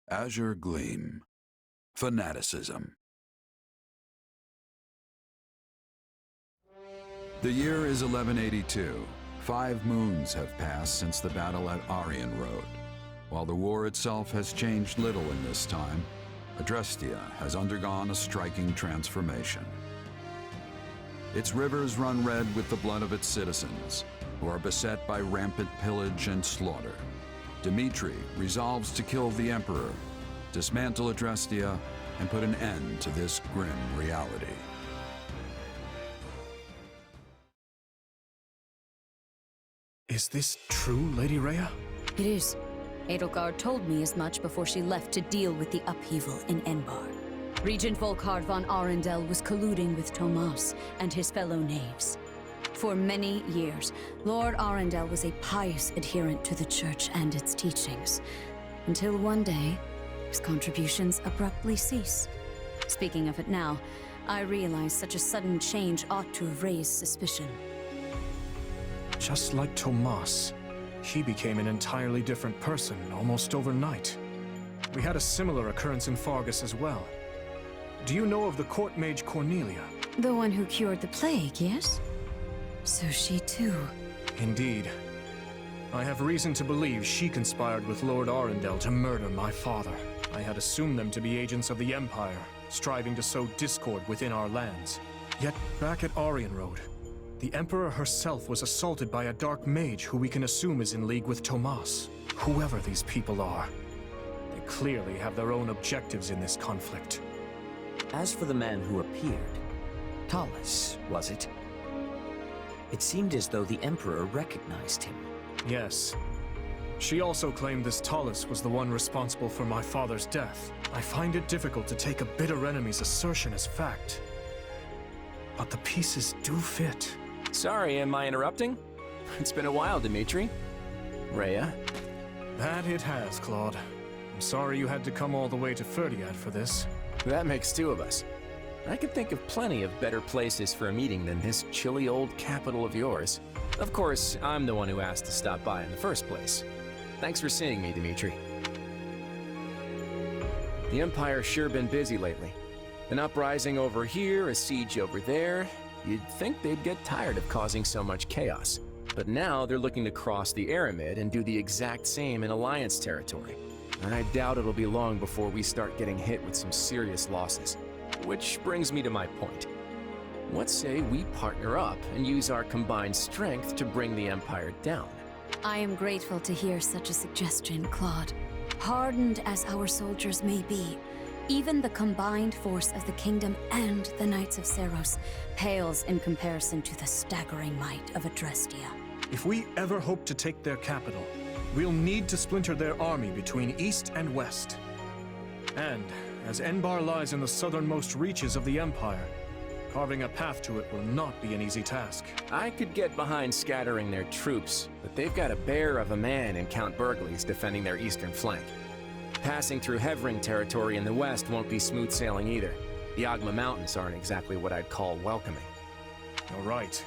Azure Gleam. Fanaticism. The year is 1182. 5 moons have passed since the battle at Aryan Road. While the war itself has changed little in this time, Adrestia has undergone a striking transformation. Its rivers run red with the blood of its citizens, who are beset by rampant pillage and slaughter. Dmitri resolves to kill the Emperor, dismantle Adrestia, and put an end to this grim reality. Is this true, Lady Rhea? It is. Edelgard told me as much before she left to deal with the upheaval in Enbar. Regent Volkard von Arundel was colluding with Tomas and his fellow knaves. For many years, Lord Arundel was a pious adherent to the Church and its teachings, until one day, his contributions abruptly ceased. Speaking of it now, I realize such a sudden change ought to have raised suspicion. Just like Tomas, he became an entirely different person almost overnight. We had a similar occurrence in Fargus as well. Do you know of the court mage Cornelia? The one who cured the plague, yes? So she too. Indeed. I have reason to believe she conspired with Lord Arundel to murder my father. I had assumed them to be agents of the Empire, striving to sow discord within our lands. Yet back at Aryan Road, the Emperor herself was assaulted by a dark mage who we can assume is in league with Tomas. Whoever these people are, they clearly have their own objectives in this conflict. As for the man who appeared, Talus, was it? It seemed as though the Emperor recognized him. Yes. She also claimed this Talus was the one responsible for my father's death. I find it difficult to take a bitter enemy's assertion as fact. But the pieces do fit. Sorry, am I interrupting? It's been a while, Dmitri. Rhea? That it has, Claude. I'm sorry you had to come all the way to Ferdiad for this. That makes 2 of us. I could think of plenty of better places for a meeting than this chilly old capital of yours. Of course, I'm the one who asked to stop by in the first place. Thanks for seeing me, Dmitri. The Empire's sure been busy lately. An uprising over here, a siege over there. You'd think they'd get tired of causing so much chaos. But now they're looking to cross the Aramid and do the exact same in Alliance territory. I doubt it'll be long before we start getting hit with some serious losses. Which brings me to my point. What say we partner up and use our combined strength to bring the Empire down? I am grateful to hear such a suggestion, Claude. Hardened as our soldiers may be, even the combined force of the Kingdom and the Knights of Seros pales in comparison to the staggering might of Adrestia. If we ever hope to take their capital, we'll need to splinter their army between east and west. And, as Enbar lies in the southernmost reaches of the Empire, carving a path to it will not be an easy task. I could get behind scattering their troops, but they've got a bear of a man in Count Burgley's defending their eastern flank. Passing through Hevring territory in the west won't be smooth sailing either. The Agma Mountains aren't exactly what I'd call welcoming. You're right.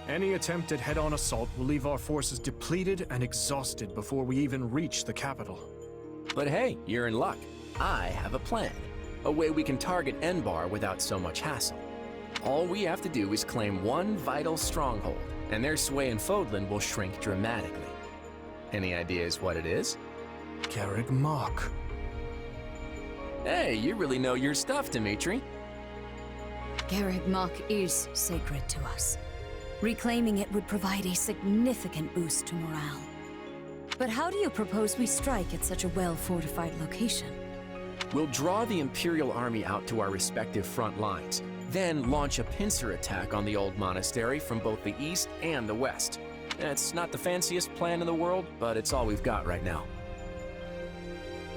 Any attempt at head-on assault will leave our forces depleted and exhausted before we even reach the capital. But hey, you're in luck. I have a plan. A way we can target Enbar without so much hassle. All we have to do is claim one vital stronghold, and their sway in Fodlan will shrink dramatically. Any ideas what it is? Garreg Mach. Hey, you really know your stuff, Dmitri. Garreg Mach is sacred to us. Reclaiming it would provide a significant boost to morale. But how do you propose we strike at such a well-fortified location? We'll draw the Imperial Army out to our respective front lines, then launch a pincer attack on the old monastery from both the east and the west. It's not the fanciest plan in the world, but it's all we've got right now.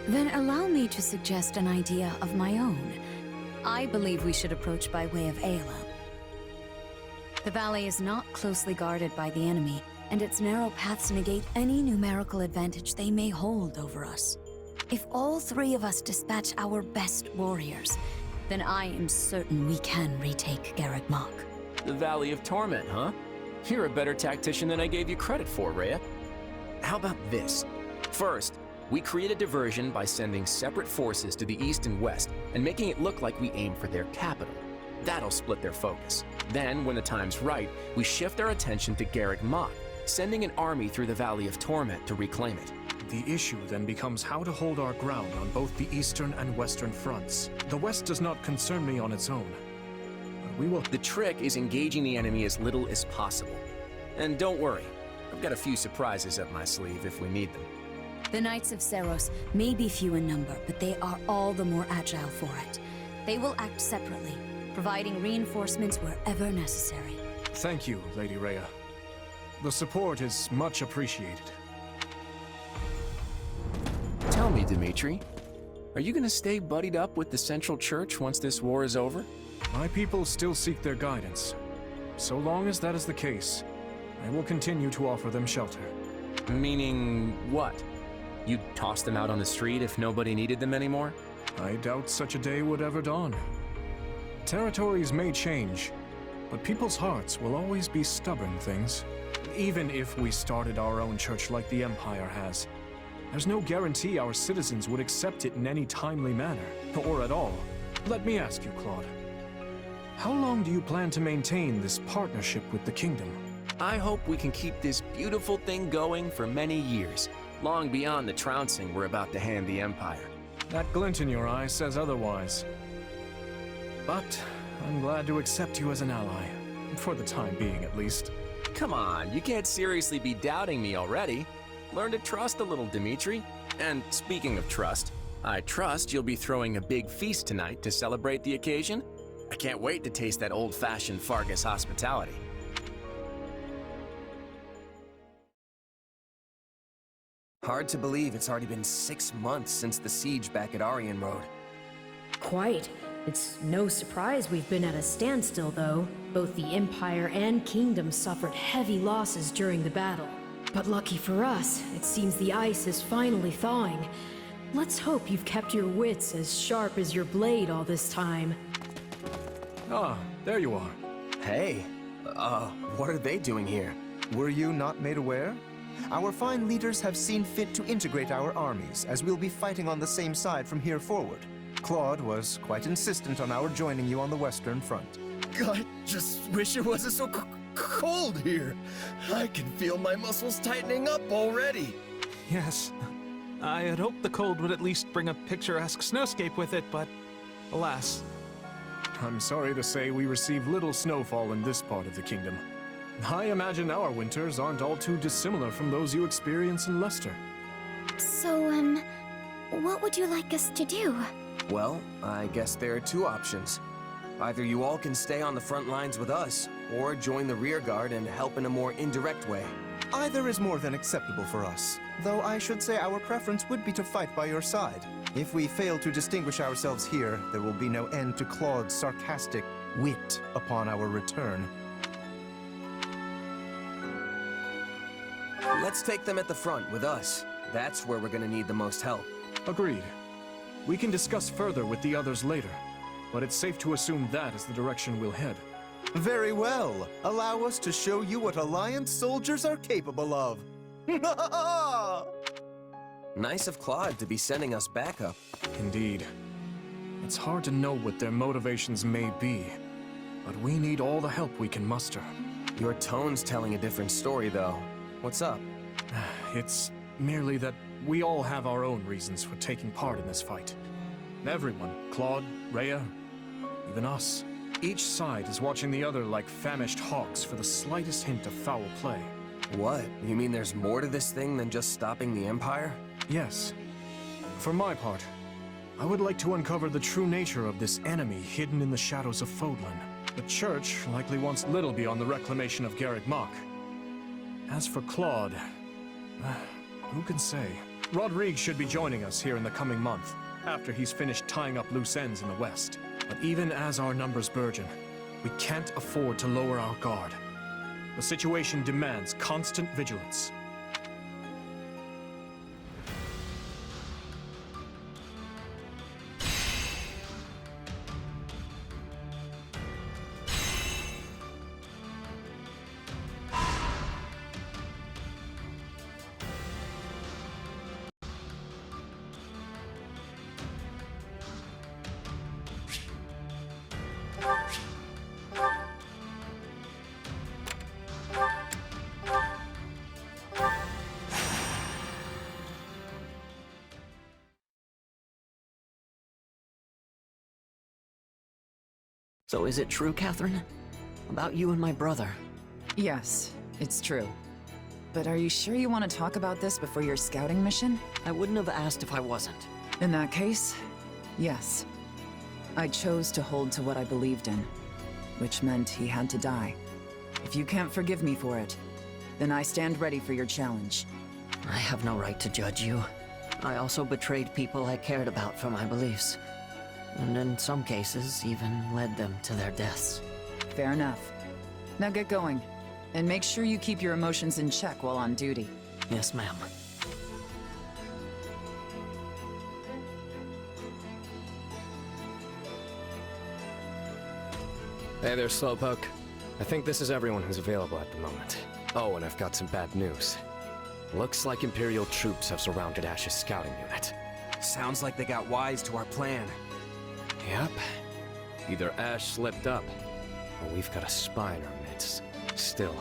Then allow me to suggest an idea of my own. I believe we should approach by way of Aela. The valley is not closely guarded by the enemy, and its narrow paths negate any numerical advantage they may hold over us. If all 3 of us dispatch our best warriors, then I am certain we can retake Garreg Mach. The Valley of Torment, huh? You're a better tactician than I gave you credit for, Rhea. How about this? First, We create a diversion by sending separate forces to the east and west and making it look like we aim for their capital. That'll split their focus. Then, when the time's right, we shift our attention to Garreg Mach, sending an army through the Valley of Torment to reclaim it. The issue then becomes how to hold our ground on both the eastern and western fronts. The west does not concern me on its own. But we will... The trick is engaging the enemy as little as possible. And don't worry, I've got a few surprises up my sleeve if we need them. The Knights of Seros may be few in number, but they are all the more agile for it. They will act separately, providing reinforcements wherever necessary. Thank you, Lady Rhea. The support is much appreciated. Tell me, Dimitri, are you gonna stay buddied up with the Central Church once this war is over? My people still seek their guidance. So long as that is the case, I will continue to offer them shelter. Meaning what? You'd toss them out on the street if nobody needed them anymore? I doubt such a day would ever dawn. Territories may change, but people's hearts will always be stubborn things. Even if we started our own church like the Empire has, there's no guarantee our citizens would accept it in any timely manner, or at all. Let me ask you, Claude. How long do you plan to maintain this partnership with the Kingdom? I hope we can keep this beautiful thing going for many years, long beyond the trouncing we're about to hand the Empire. That glint in your eye says otherwise. But I'm glad to accept you as an ally, for the time being at least. Come on, you can't seriously be doubting me already. Learn to trust a little, Dimitri. And speaking of trust, I trust you'll be throwing a big feast tonight to celebrate the occasion. I can't wait to taste that old-fashioned Fargus hospitality. Hard to believe it's already been 6 months since the siege back at Aryan Road. Quite. It's no surprise we've been at a standstill, though. Both the Empire and Kingdom suffered heavy losses during the battle. But lucky for us, it seems the ice is finally thawing. Let's hope you've kept your wits as sharp as your blade all this time. Ah, there you are. Hey, what are they doing here? Were you not made aware? Our fine leaders have seen fit to integrate our armies, as we'll be fighting on the same side from here forward. Claude was quite insistent on our joining you on the Western Front. I just wish it wasn't so cold here. I can feel my muscles tightening up already. Yes. I had hoped the cold would at least bring a picturesque snowscape with it, but alas. I'm sorry to say we receive little snowfall in this part of the kingdom. I imagine our winters aren't all too dissimilar from those you experience in Leicester. So, what would you like us to do? Well, I guess there are two options. Either you all can stay on the front lines with us, or join the rear guard and help in a more indirect way. Either is more than acceptable for us, though I should say our preference would be to fight by your side. If we fail to distinguish ourselves here, there will be no end to Claude's sarcastic wit upon our return. Let's take them at the front with us. That's where we're gonna need the most help. Agreed. We can discuss further with the others later, but it's safe to assume that is the direction we'll head. Very well. Allow us to show you what Alliance soldiers are capable of. Nice of Claude to be sending us backup. Indeed. It's hard to know what their motivations may be, but we need all the help we can muster. Your tone's telling a different story, though. What's up? It's merely that we all have our own reasons for taking part in this fight. Everyone, Claude, Rhea, even us. Each side is watching the other like famished hawks for the slightest hint of foul play. What? You mean there's more to this thing than just stopping the Empire? Yes. For my part, I would like to uncover the true nature of this enemy hidden in the shadows of Fodlan. The Church likely wants little beyond the reclamation of Garreg Mach. As for Claude, who can say? Rodrigue should be joining us here in the coming month, after he's finished tying up loose ends in the west. But even as our numbers burgeon, we can't afford to lower our guard. The situation demands constant vigilance. So is it true, Catherine? About you and my brother? Yes, it's true. But are you sure you want to talk about this before your scouting mission? I wouldn't have asked if I wasn't. In that case, yes. I chose to hold to what I believed in, which meant he had to die. If you can't forgive me for it, then I stand ready for your challenge. I have no right to judge you. I also betrayed people I cared about for my beliefs. And in some cases, even led them to their deaths. Fair enough. Now get going. And make sure you keep your emotions in check while on duty. Yes, ma'am. Hey there, Slowpoke. I think this is everyone who's available at the moment. Oh, and I've got some bad news. Looks like Imperial troops have surrounded Ash's scouting unit. Sounds like they got wise to our plan. Yep. Either Ash slipped up, or we've got a spy in our midst. Still,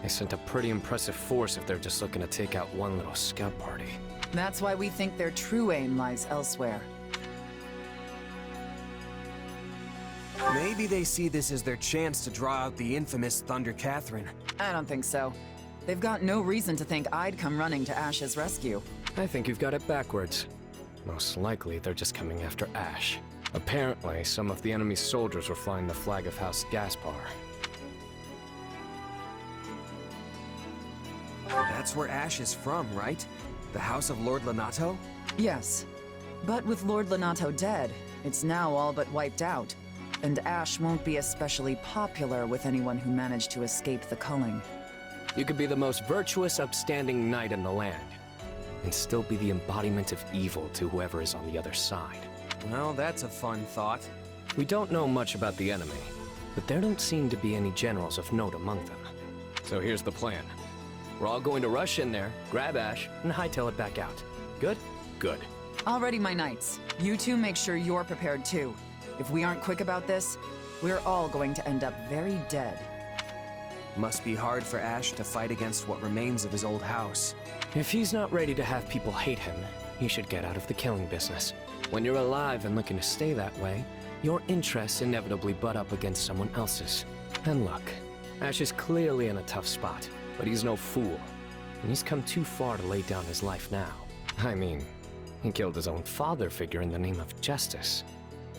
they sent a pretty impressive force if they're just looking to take out one little scout party. That's why we think their true aim lies elsewhere. Maybe they see this as their chance to draw out the infamous Thunder Catherine. I don't think so. They've got no reason to think I'd come running to Ash's rescue. I think you've got it backwards. Most likely, they're just coming after Ash. Apparently, some of the enemy's soldiers were flying the flag of House Gaspar. That's where Ash is from, right? The House of Lord Lonato? Yes. But with Lord Lonato dead, it's now all but wiped out. And Ash won't be especially popular with anyone who managed to escape the culling. You could be the most virtuous, upstanding knight in the land, and still be the embodiment of evil to whoever is on the other side. Well, that's a fun thought. We don't know much about the enemy, but there don't seem to be any generals of note among them. So here's the plan. We're all going to rush in there, grab Ash, and hightail it back out. Good? Good. Alrighty, my knights. You two make sure you're prepared too. If we aren't quick about this, we're all going to end up very dead. Must be hard for Ash to fight against what remains of his old house. If he's not ready to have people hate him, he should get out of the killing business. When you're alive and looking to stay that way, your interests inevitably butt up against someone else's. And look, Ash is clearly in a tough spot, but he's no fool. And he's come too far to lay down his life now. I mean, he killed his own father figure in the name of justice.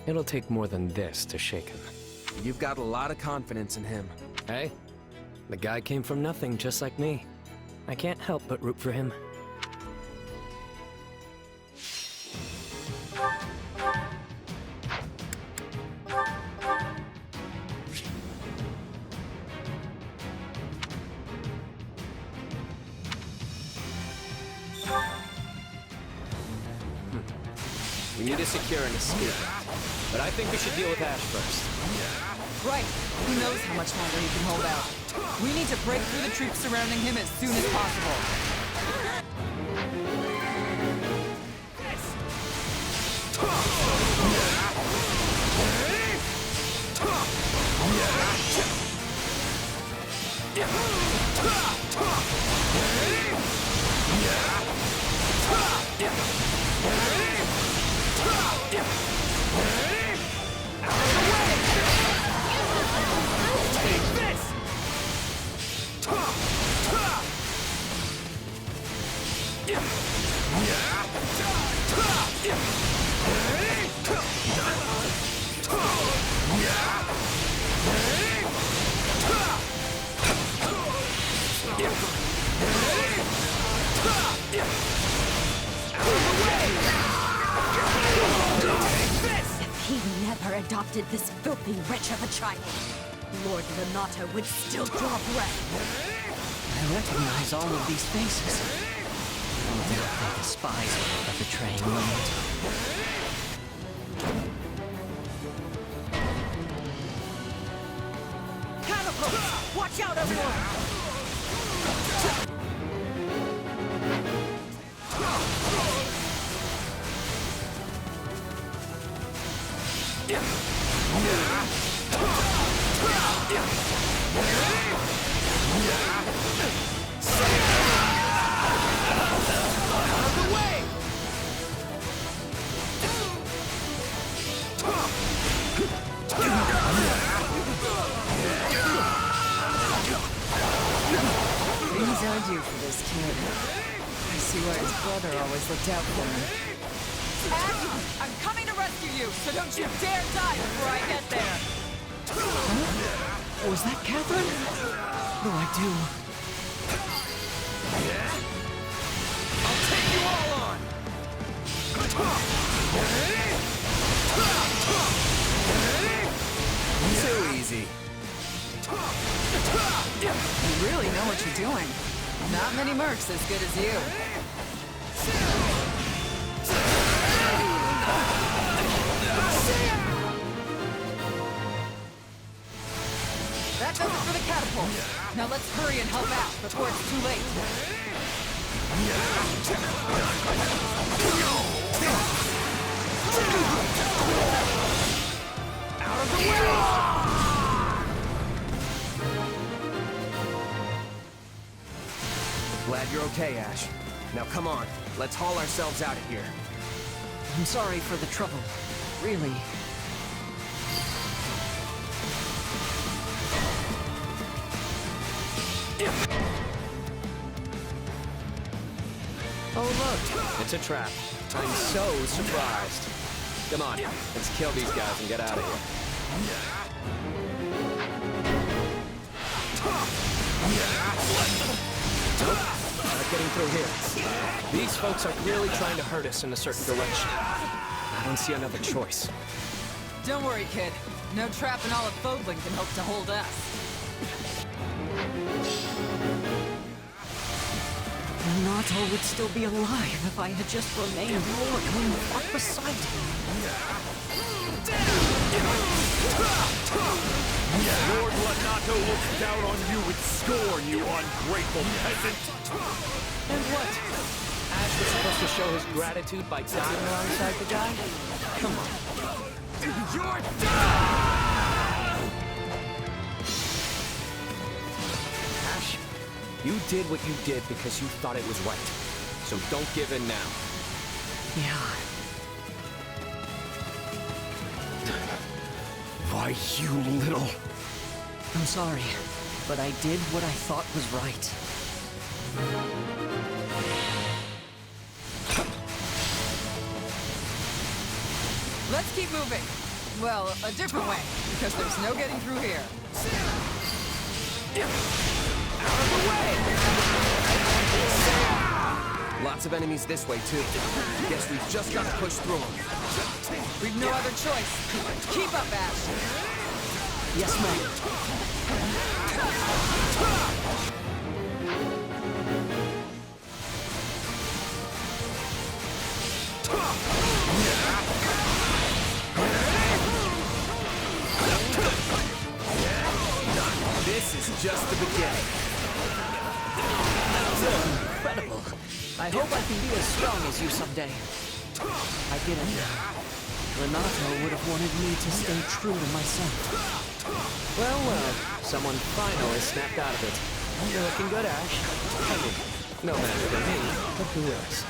It'll take more than this to shake him. You've got a lot of confidence in him. Hey, the guy came from nothing just like me. I can't help but root for him. We need to secure an escape, but I think we should deal with Ash first. Right. Who knows how much longer he can hold out. We need to break through the troops surrounding him as soon as possible. If he never adopted this filthy wretch of a child, Lord Lonato would still draw breath. I recognize all of these faces. They're the spies of betraying Lonato. Catapults! Watch out, everyone! see why his brother always looked out for him. Ash, I'm coming to rescue you, so don't you dare die before I get there! Huh? Was that Catherine? What do I do? I'll take you all on! Too easy. You really know what you're doing. Not many mercs as good as you. That does it for the catapult. Now let's hurry and help out before it's too late. Out of the way! Glad you're okay, Ash. Now come on, let's haul ourselves out of here. I'm sorry for the trouble. Really. Oh look, it's a trap. I'm so surprised. Come on, let's kill these guys and get out of here. Nope, not getting through here. These folks are clearly trying to hurt us in a certain direction. I don't see another choice. Don't worry, kid. No trap in all of Fodling can hope to hold us. Renato would still be alive if I had just remained loyal and fought beside him. Lord Renato looks down on you with scorn, you ungrateful peasant! And what? Ash was supposed to show his gratitude by dying alongside the guy? Come on. You're done! Ash, you did what you did because you thought it was right. So don't give in now. Yeah. Why, you little... I'm sorry, but I did what I thought was right. Let's keep moving. Well, a different way, because there's no getting through here. Out of the way! Lots of enemies this way, too. Guess we've just got to push through them. We've no other choice. Keep up, Ash. Yes, ma'am. This is just the beginning. Incredible. I hope I can be as strong as you someday. I didn't. Renato would have wanted me to stay true to myself. Well, someone finally snapped out of it. You're looking good, Ash. I mean, no match for me, but who else?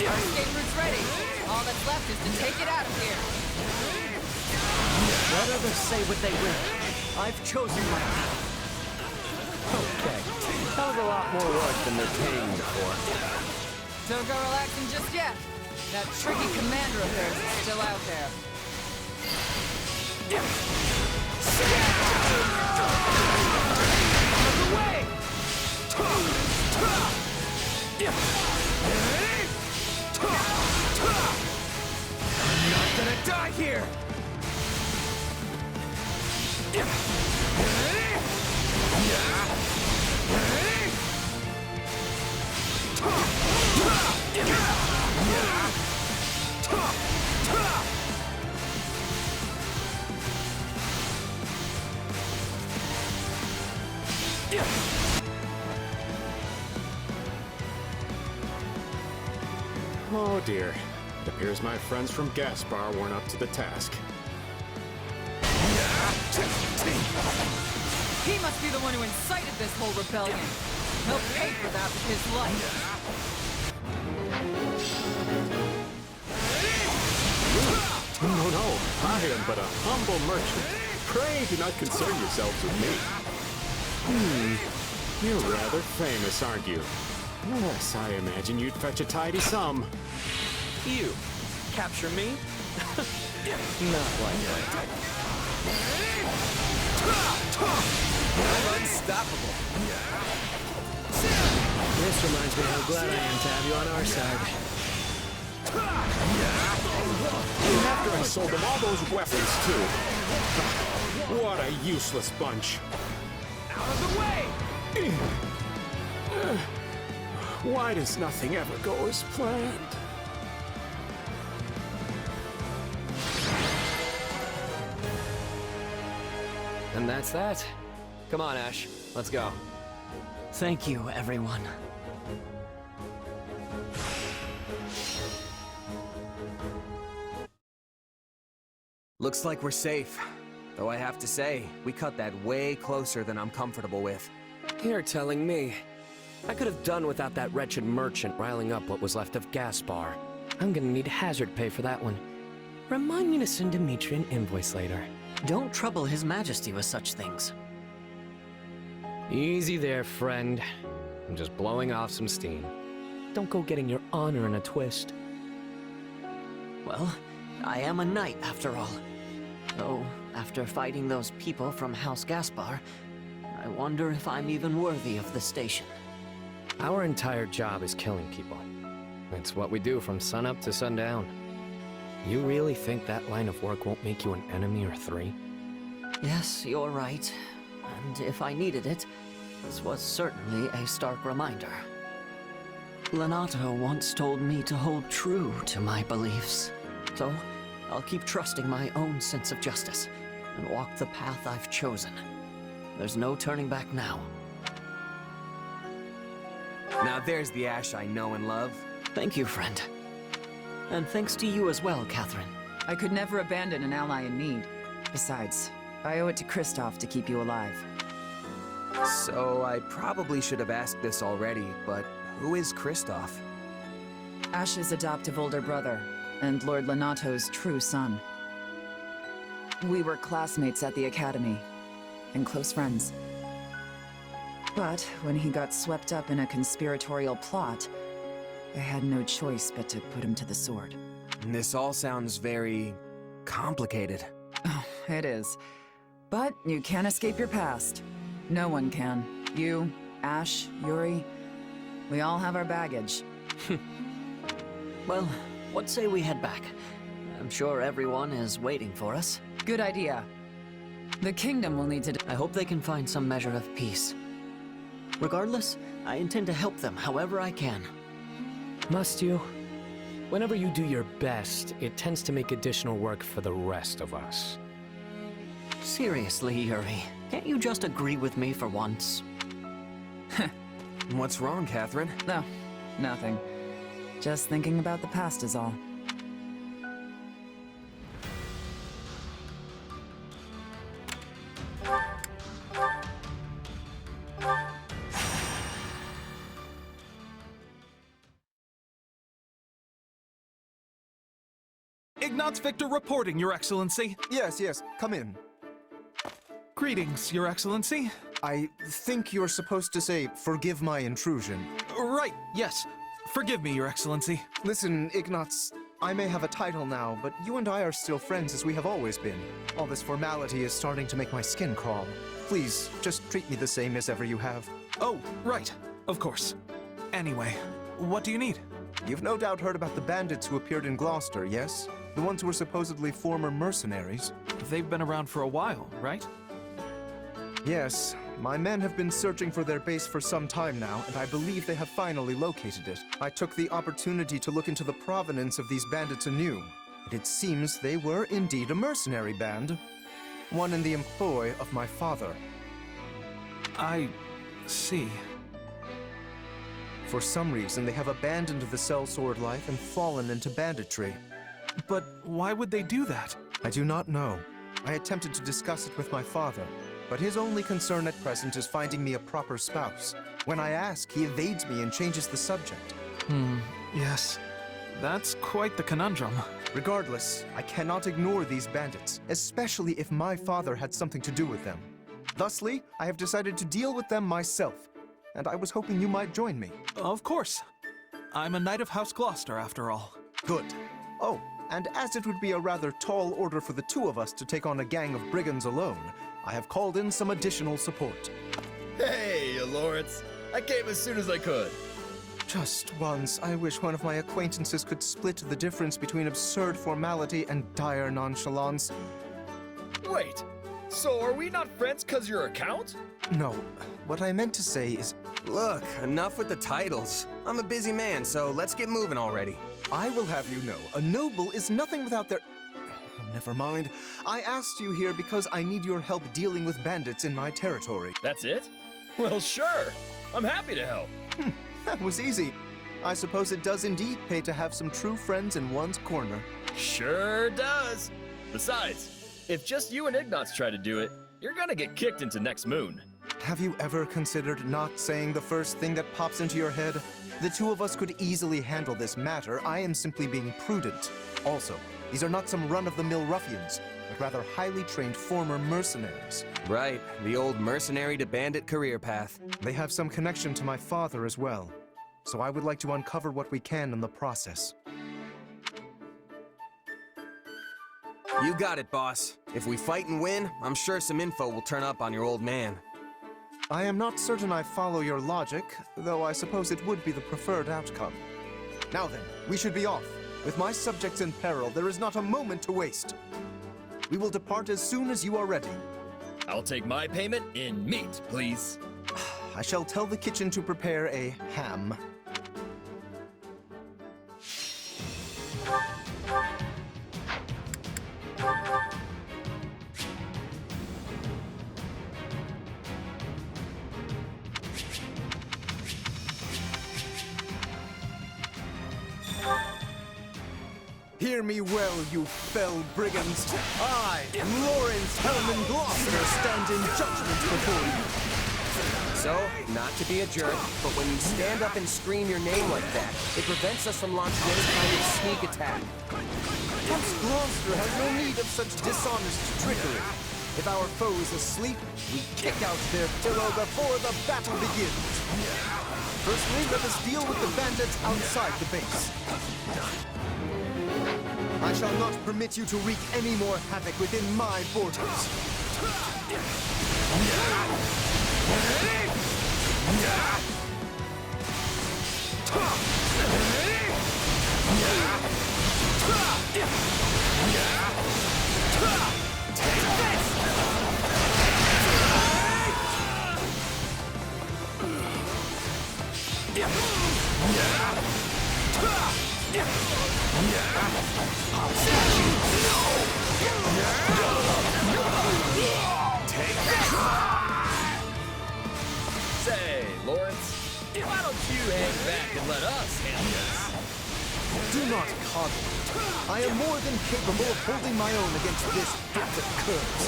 Our escape route's ready. All that's left is to take it out of here. Let others say what they will. I've chosen my path. Okay, that was a lot more work than they're paying you for. Don't go relaxing just yet. That tricky commander of theirs is still out there. Out of the way! I'm not gonna die here! Oh dear. It appears my friends from Gaspar weren't up to the task. He must be the one who incited this whole rebellion. He'll pay for that with his life. No, I am but a humble merchant. Pray do not concern yourselves with me. You're rather famous, aren't you? Yes, I imagine you'd fetch a tidy sum. You capture me? Not likely. I'm unstoppable. This reminds me how glad I am to have you on our side. And after I sold them all those weapons, too. What a useless bunch. Out of the way! Why does nothing ever go as planned? And that's that. Come on, Ash. Let's go. Thank you, everyone. Looks like we're safe. Though I have to say, we cut that way closer than I'm comfortable with. You're telling me. I could have done without that wretched merchant riling up what was left of Gaspar. I'm gonna need hazard pay for that one. Remind me to send Dimitri an invoice later. Don't trouble His Majesty with such things. Easy there, friend. I'm just blowing off some steam. Don't go getting your honor in a twist. Well, I am a knight after all. Though, after fighting those people from House Gaspar, I wonder if I'm even worthy of the station. Our entire job is killing people. It's what we do from sunup to sundown. You really think that line of work won't make you an enemy or three? Yes, you're right. And if I needed it, this was certainly a stark reminder. Lenato once told me to hold true to my beliefs. So, I'll keep trusting my own sense of justice and walk the path I've chosen. There's no turning back now. Now there's the Ash I know and love. Thank you, friend. And thanks to you as well, Catherine. I could never abandon an ally in need. Besides, I owe it to Kristoff to keep you alive. So I probably should have asked this already, but who is Kristoff? Ash's adoptive older brother, and Lord Lenato's true son. We were classmates at the academy, and close friends. But when he got swept up in a conspiratorial plot, I had no choice but to put him to the sword. This all sounds very complicated. Oh, it is. But you can't escape your past. No one can. You, Ash, Yuri, we all have our baggage. Well, what say we head back? I'm sure everyone is waiting for us. Good idea. The kingdom will need to... I hope they can find some measure of peace. Regardless, I intend to help them however I can. Must you? Whenever you do your best, it tends to make additional work for the rest of us. Seriously, Yuri, can't you just agree with me for once? What's wrong, Catherine? No, nothing. Just thinking about the past is all. Ignatz Victor reporting, Your Excellency. Yes, come in. Greetings, Your Excellency. I think you're supposed to say, forgive my intrusion. Right, yes. Forgive me, Your Excellency. Listen, Ignatz, I may have a title now, but you and I are still friends as we have always been. All this formality is starting to make my skin crawl. Please, just treat me the same as ever you have. Oh, right. Of course. Anyway, what do you need? You've no doubt heard about the bandits who appeared in Gloucester, yes? The ones who were supposedly former mercenaries. They've been around for a while, right? Yes. My men have been searching for their base for some time now, and I believe they have finally located it. I took the opportunity to look into the provenance of these bandits anew, and it seems they were indeed a mercenary band. One in the employ of my father. I see. For some reason, they have abandoned the sellsword life and fallen into banditry. But why would they do that? I do not know. I attempted to discuss it with my father, but his only concern at present is finding me a proper spouse. When I ask, he evades me and changes the subject. Yes. That's quite the conundrum. Regardless, I cannot ignore these bandits, especially if my father had something to do with them. Thusly, I have decided to deal with them myself, and I was hoping you might join me. Of course. I'm a Knight of House Gloucester, after all. Good. Oh, and as it would be a rather tall order for the two of us to take on a gang of brigands alone, I have called in some additional support. Hey, Lawrence. I came as soon as I could. Just once, I wish one of my acquaintances could split the difference between absurd formality and dire nonchalance. Wait, so are we not friends because you're a count? No, what I meant to say is... Look, enough with the titles. I'm a busy man, so let's get moving already. I will have you know, a noble is nothing without their... Never mind. I asked you here because I need your help dealing with bandits in my territory. That's it? Well, sure. I'm happy to help. That was easy. I suppose it does indeed pay to have some true friends in one's corner. Sure does. Besides, if just you and Ignatz try to do it, you're gonna get kicked into next moon. Have you ever considered not saying the first thing that pops into your head? The two of us could easily handle this matter. I am simply being prudent. Also, these are not some run-of-the-mill ruffians, but rather highly trained former mercenaries. Right, the old mercenary to bandit career path. They have some connection to my father as well, so I would like to uncover what we can in the process. You got it, boss. If we fight and win, I'm sure some info will turn up on your old man. I am not certain I follow your logic, though I suppose it would be the preferred outcome. Now then, we should be off. With my subjects in peril, there is not a moment to waste. We will depart as soon as you are ready. I'll take my payment in meat, please. I shall tell the kitchen to prepare a ham. Hear me well, you fell brigands. I, Lawrence Hellman Gloucester, stand in judgment before you. So, not to be a jerk, but when you stand up and scream your name like that, it prevents us from launching any kind of sneak attack. Once Gloucester has no need of such dishonest trickery. If our foe is asleep, we kick out their pillow before the battle begins. Firstly, let us deal with the bandits outside the base. I shall not permit you to wreak any more havoc within my borders. Say, Lawrence, why don't you hang back and let us handle this? Do not coddle. I am more than capable of holding my own against this pack of curs.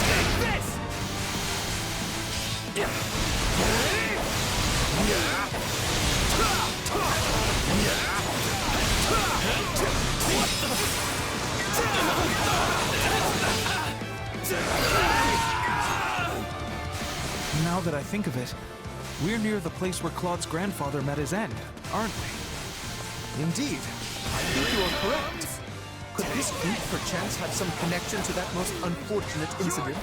Take this! Now that I think of it, we're near the place where Claude's grandfather met his end, aren't we? Indeed. I think you are correct. Could this group perchance have some connection to that most unfortunate incident?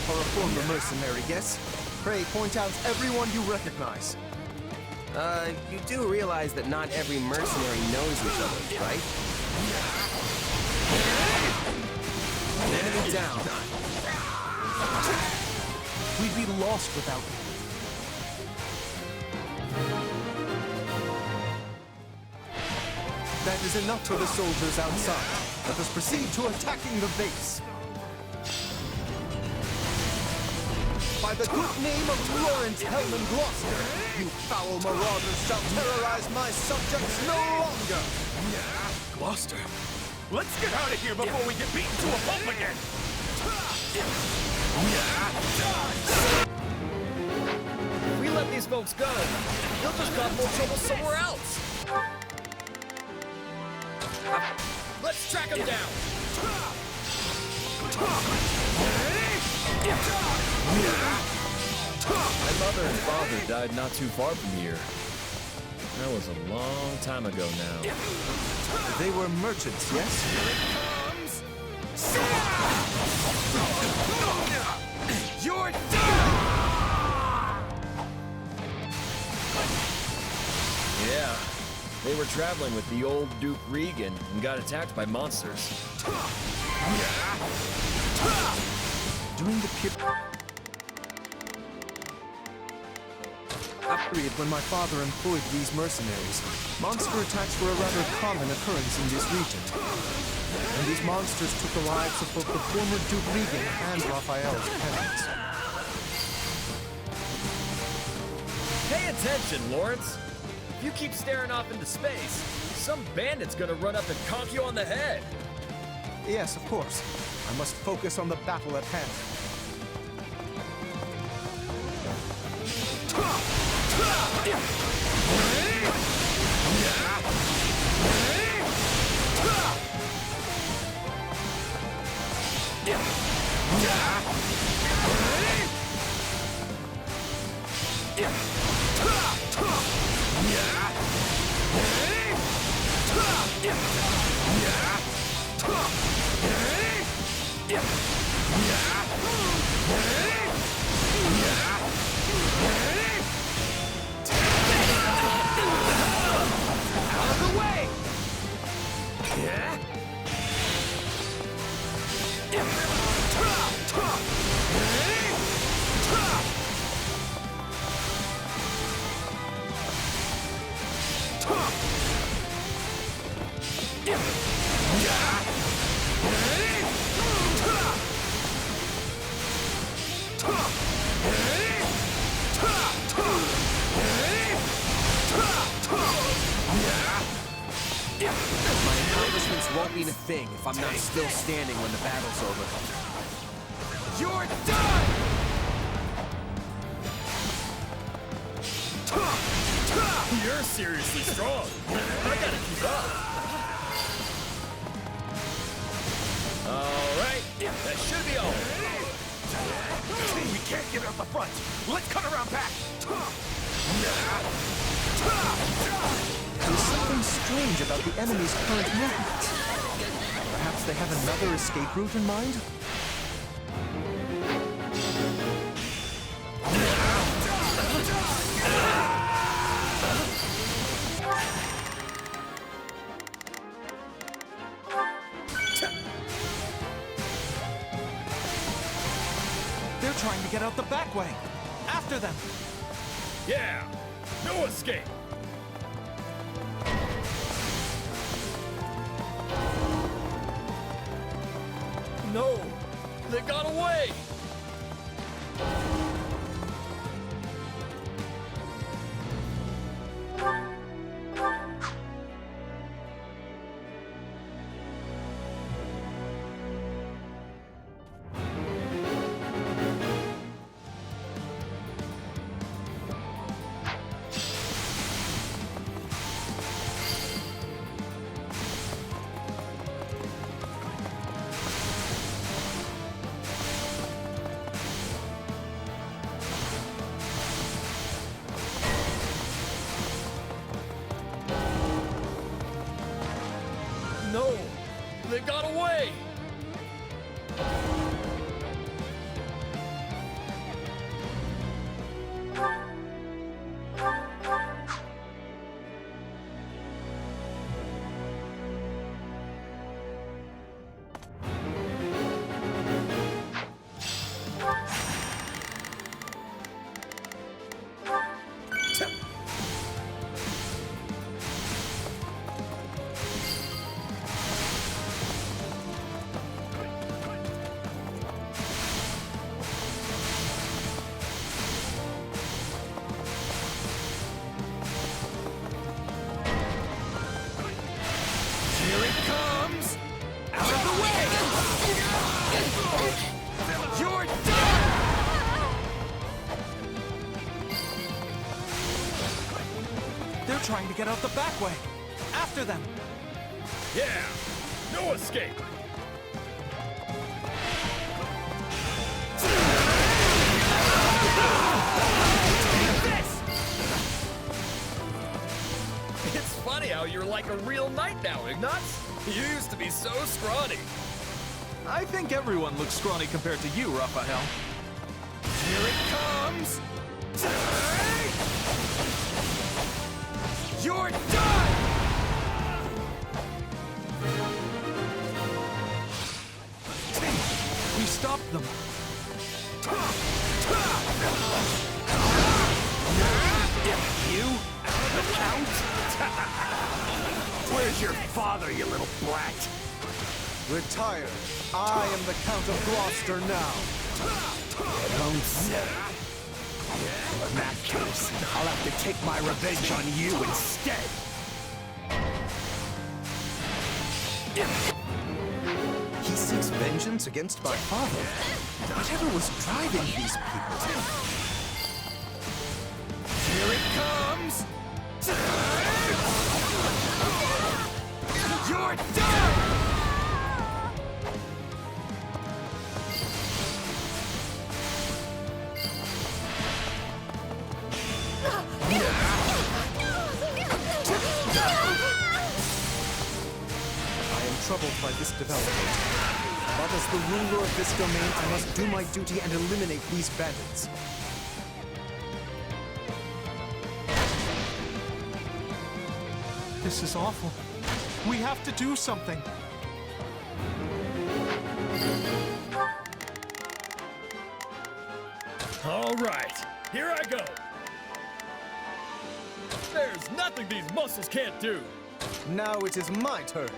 yourself are a former mercenary, yes? Pray point out everyone you recognize. You do realize that not every mercenary knows each other, right? Enemy down. We'd be lost without you. That is enough for the soldiers outside. Let us proceed to attacking the base. By the good name of Lawrence Hellman Gloucester, you foul marauders shall terrorize my subjects no longer! Gloucester, let's get out of here before we get beaten to a pulp again! If we let these folks go, they'll just cause more trouble somewhere else. Let's track them down. My mother and father died not too far from here. That was a long time ago now. They were merchants, yes? You're done! Yeah, they were traveling with the old Duke Regan and got attacked by monsters. During the period when my father employed these mercenaries, monster attacks were a rather common occurrence in this region. And these monsters took the lives of both the former Duke Regan and Raphael's parents. Pay attention, Lawrence. If you keep staring off into space, some bandit's gonna run up and conk you on the head. Yes, of course. I must focus on the battle at hand. My accomplishments won't mean a thing if I'm not still standing when the battle's over. You're done! You're seriously strong. I gotta keep up. All right, that should be all. We can't get out the front. Let's cut around back. There's something strange about the enemy's current movements. Perhaps they have another escape route in mind? They're trying to get out the back way. After them. Yeah, no escape. No, they got away. No, they got away! They're trying to get out the back way. After them. Yeah, no escape. It's funny how you're like a real knight now, Ignatz. You used to be so scrawny. I think everyone looks scrawny compared to you, Raphael. Here it comes! You're done! We stopped them. You? The Count? Where's your father, you little brat? Retire. I am the Count of Gloucester now. In that case, I'll have to take my revenge on you instead. He seeks vengeance against my father. Whatever was driving these people? Here it comes! You're done! Troubled by this development. But as the ruler of this domain, I must do my duty and eliminate these bandits. This is awful. We have to do something. All right, here I go. There's nothing these muscles can't do. Now it is my turn.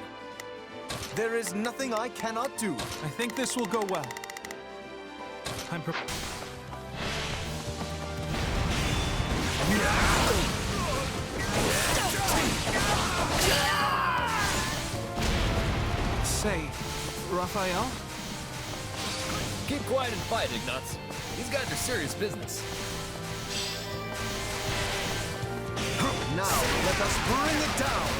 There is nothing I cannot do. I think this will go well. I'm prepared. Say, Raphael? Keep quiet and fight, Ignatz. These guys are serious business. Now, let us bring it down.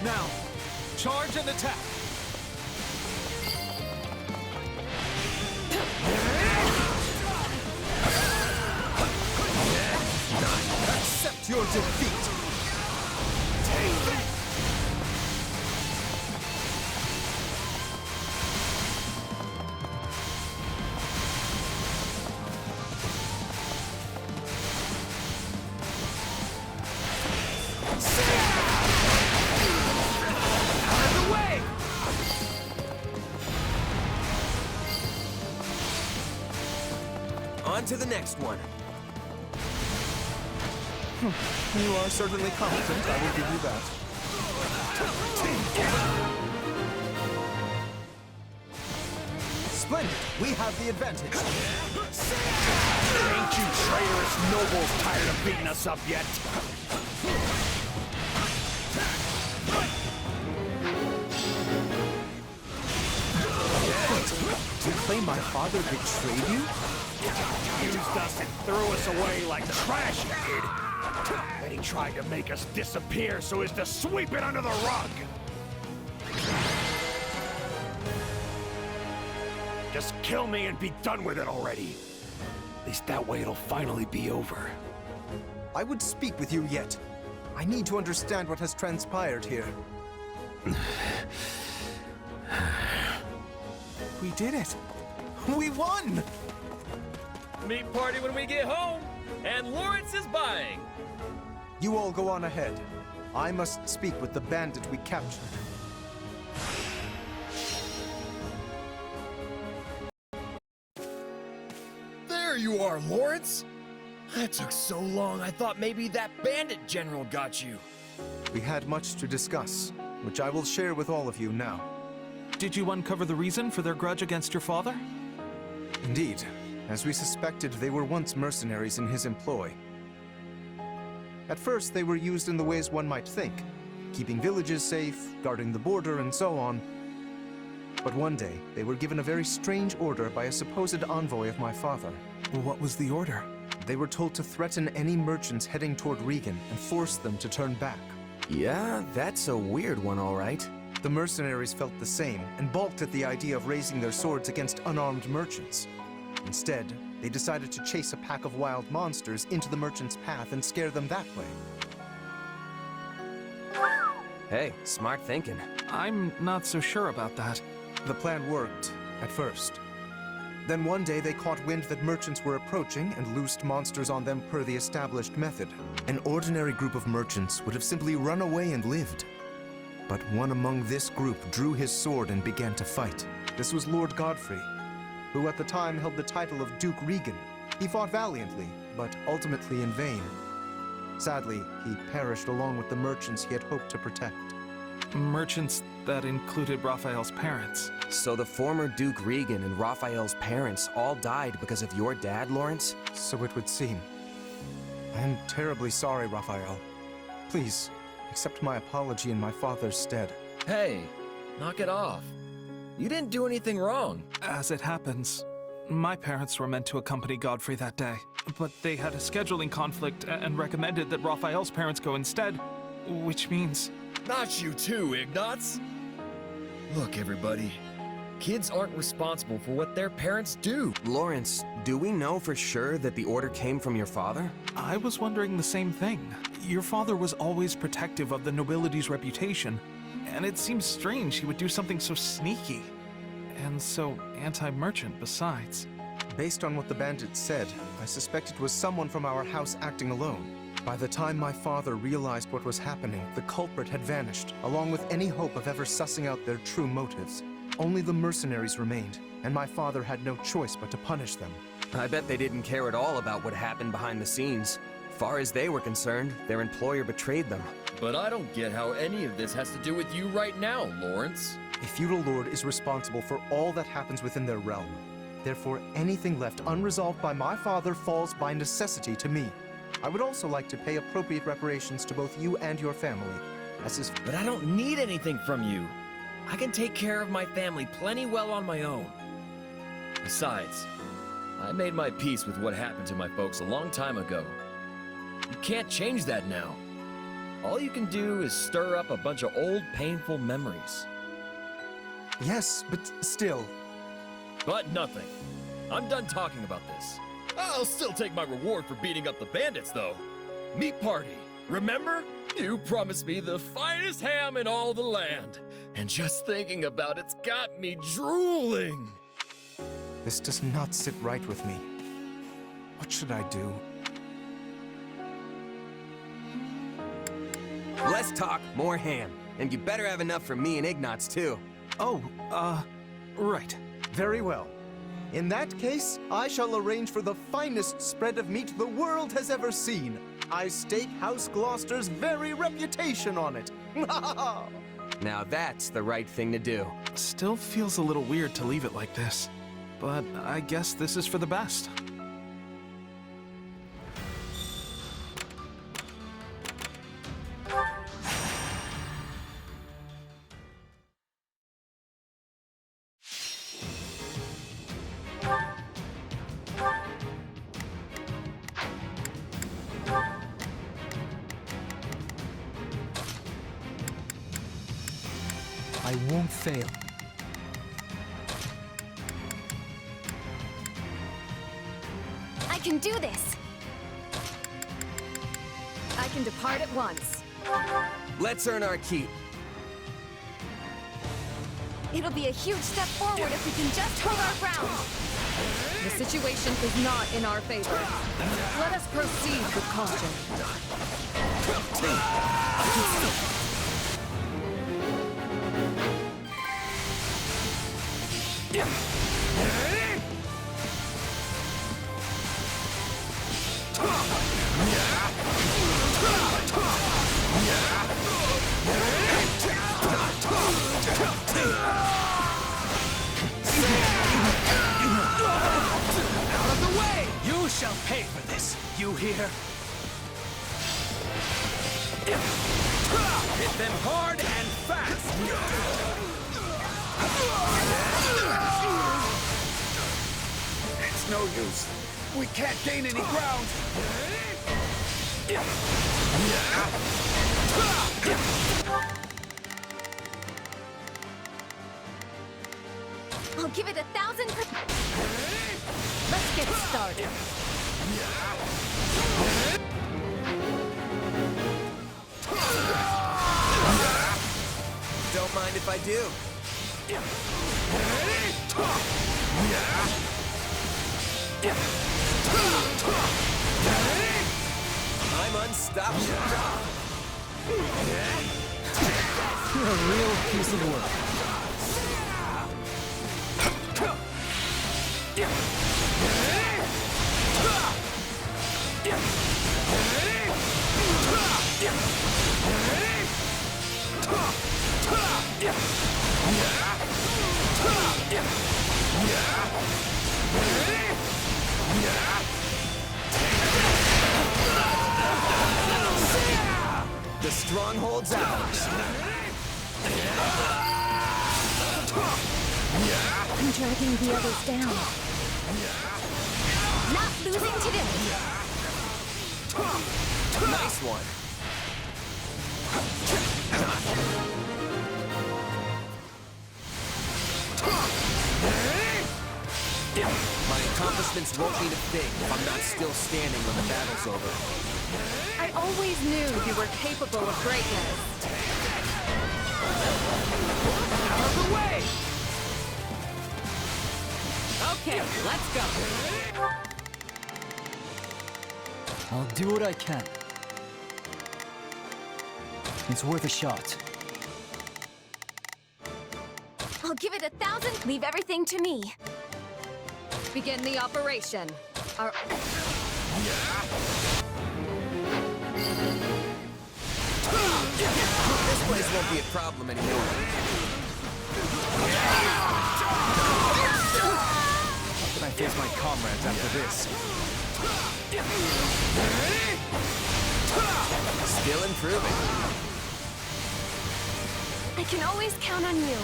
Now, charge and attack. Accept your defeat. On to the next one. You are certainly competent, I will give you that. Splendid! We have the advantage. Ain't you traitorous nobles tired of beating us up yet? You claim my father betrayed you? Used us and threw us away like trash, he did. Then he tried to make us disappear so as to sweep it under the rug. Just kill me and be done with it already. At least that way it'll finally be over. I would speak with you yet. I need to understand what has transpired here. We did it. We won! Meat party when we get home, and Lawrence is buying. You all go on ahead. I must speak with the bandit we captured. There you are, Lawrence. That took so long, I thought maybe that bandit general got you. We had much to discuss, which I will share with all of you now. Did you uncover the reason for their grudge against your father? Indeed. As we suspected, they were once mercenaries in his employ. At first, they were used in the ways one might think, keeping villages safe, guarding the border, and so on. But one day, they were given a very strange order by a supposed envoy of my father. What was the order? They were told to threaten any merchants heading toward Regan and force them to turn back. Yeah, that's a weird one, all right. The mercenaries felt the same and balked at the idea of raising their swords against unarmed merchants. Instead, they decided to chase a pack of wild monsters into the merchant's path and scare them that way. Hey, smart thinking. I'm not so sure about that. The plan worked, at first. Then one day they caught wind that merchants were approaching and loosed monsters on them per the established method. An ordinary group of merchants would have simply run away and lived. But one among this group drew his sword and began to fight. This was Lord Godfrey, who at the time held the title of Duke Regan. He fought valiantly, but ultimately in vain. Sadly, he perished along with the merchants he had hoped to protect. Merchants that included Raphael's parents. So the former Duke Regan and Raphael's parents all died because of your dad, Lawrence? So it would seem. I am terribly sorry, Raphael. Please, accept my apology in my father's stead. Hey, knock it off. You didn't do anything wrong. As it happens, my parents were meant to accompany Godfrey that day, but they had a scheduling conflict and recommended that Raphael's parents go instead, which means... Not you too, Ignatz! Look, everybody. Kids aren't responsible for what their parents do. Lawrence, do we know for sure that the order came from your father? I was wondering the same thing. Your father was always protective of the nobility's reputation, and it seems strange he would do something so sneaky. And so anti-merchant besides. Based on what the bandits said, I suspect it was someone from our house acting alone. By the time my father realized what was happening, the culprit had vanished, along with any hope of ever sussing out their true motives. Only the mercenaries remained, and my father had no choice but to punish them. I bet they didn't care at all about what happened behind the scenes. Far as they were concerned, their employer betrayed them. But I don't get how any of this has to do with you right now, Lawrence. A feudal lord is responsible for all that happens within their realm. Therefore, anything left unresolved by my father falls by necessity to me. I would also like to pay appropriate reparations to both you and your family, as is... But I don't need anything from you. I can take care of my family plenty well on my own. Besides, I made my peace with what happened to my folks a long time ago. You can't change that now. All you can do is stir up a bunch of old, painful memories. Yes, but still... But nothing. I'm done talking about this. I'll still take my reward for beating up the bandits, though. Meat party, remember? You promised me the finest ham in all the land. And just thinking about it's got me drooling. This does not sit right with me. What should I do? Less talk, more ham. And you better have enough for me and Ignatz, too. Oh, right. Very well. In that case, I shall arrange for the finest spread of meat the world has ever seen. I stake House Gloucester's very reputation on it. Now that's the right thing to do. Still feels a little weird to leave it like this, but I guess this is for the best. I won't fail. I can do this! I can depart at once. Let's earn our keep. It'll be a huge step forward if we can just hold our ground. The situation is not in our favor. Let us proceed with caution. Out of the way! You shall pay for this, you hear? Hit them hard and fast! It's no use. We can't gain any ground! I'll give it 1,000%. Let's get started. Don't mind if I do. I'm unstoppable. You're a real piece of work. The stronghold's ours. I'm dragging the others down. Not losing today. Nice one. My accomplishments won't mean a thing if I'm not still standing when the battle's over. I always knew you were capable of greatness. Out of the way! Okay, let's go. I'll do what I can. It's worth a shot. I'll give it 1,000. Leave everything to me. Begin the operation. Our... This place won't be a problem anymore. How can I face my comrades after this? Still improving. I can always count on you.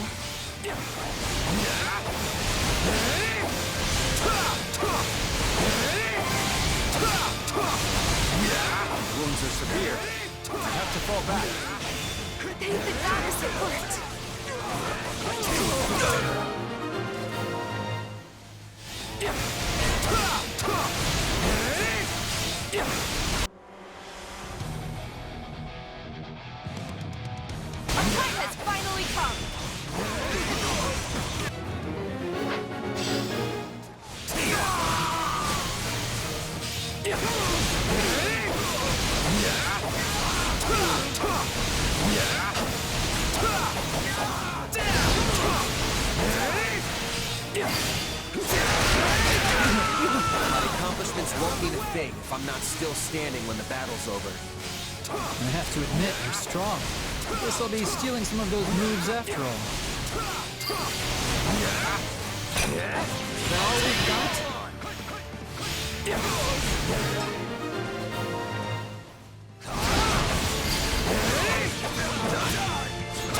Wounds are severe. I have to fall back. Thank the goddess it worked. Our time has finally come. My accomplishments won't mean a thing if I'm not still standing when the battle's over. I have to admit, you're strong. Guess I'll be stealing some of those moves after all. Is that all we've got?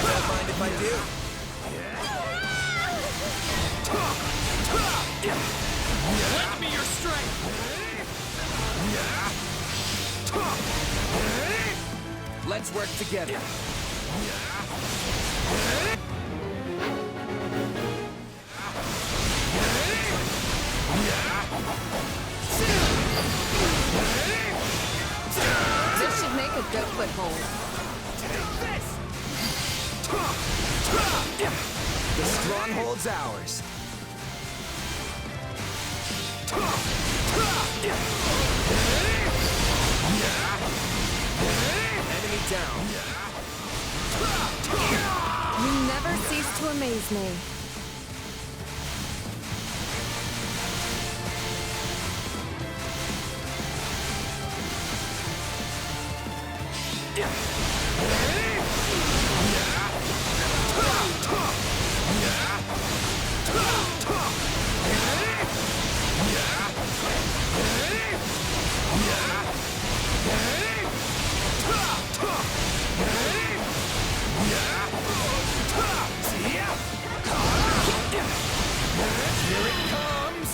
Don't mind if I do. Lend me your strength! Let's work together. This should make a good foothold. The stronghold's ours. Enemy down. You never cease to amaze me. Here it comes!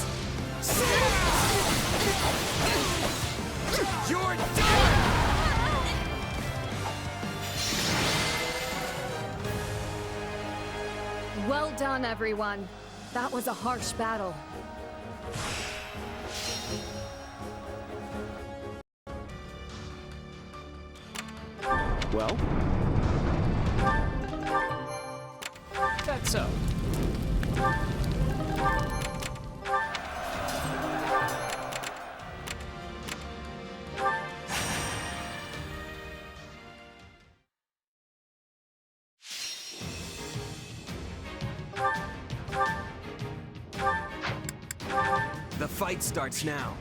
Well done, everyone. That was a harsh battle. Well? That's so. The fight starts now.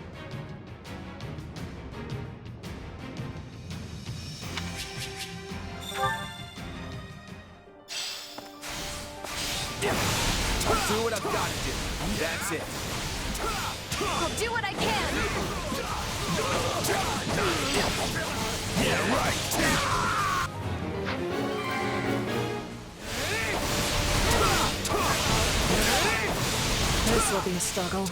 I'll do what I've got to do. That's it. I'll do what I can! Yeah, right. This will be a struggle.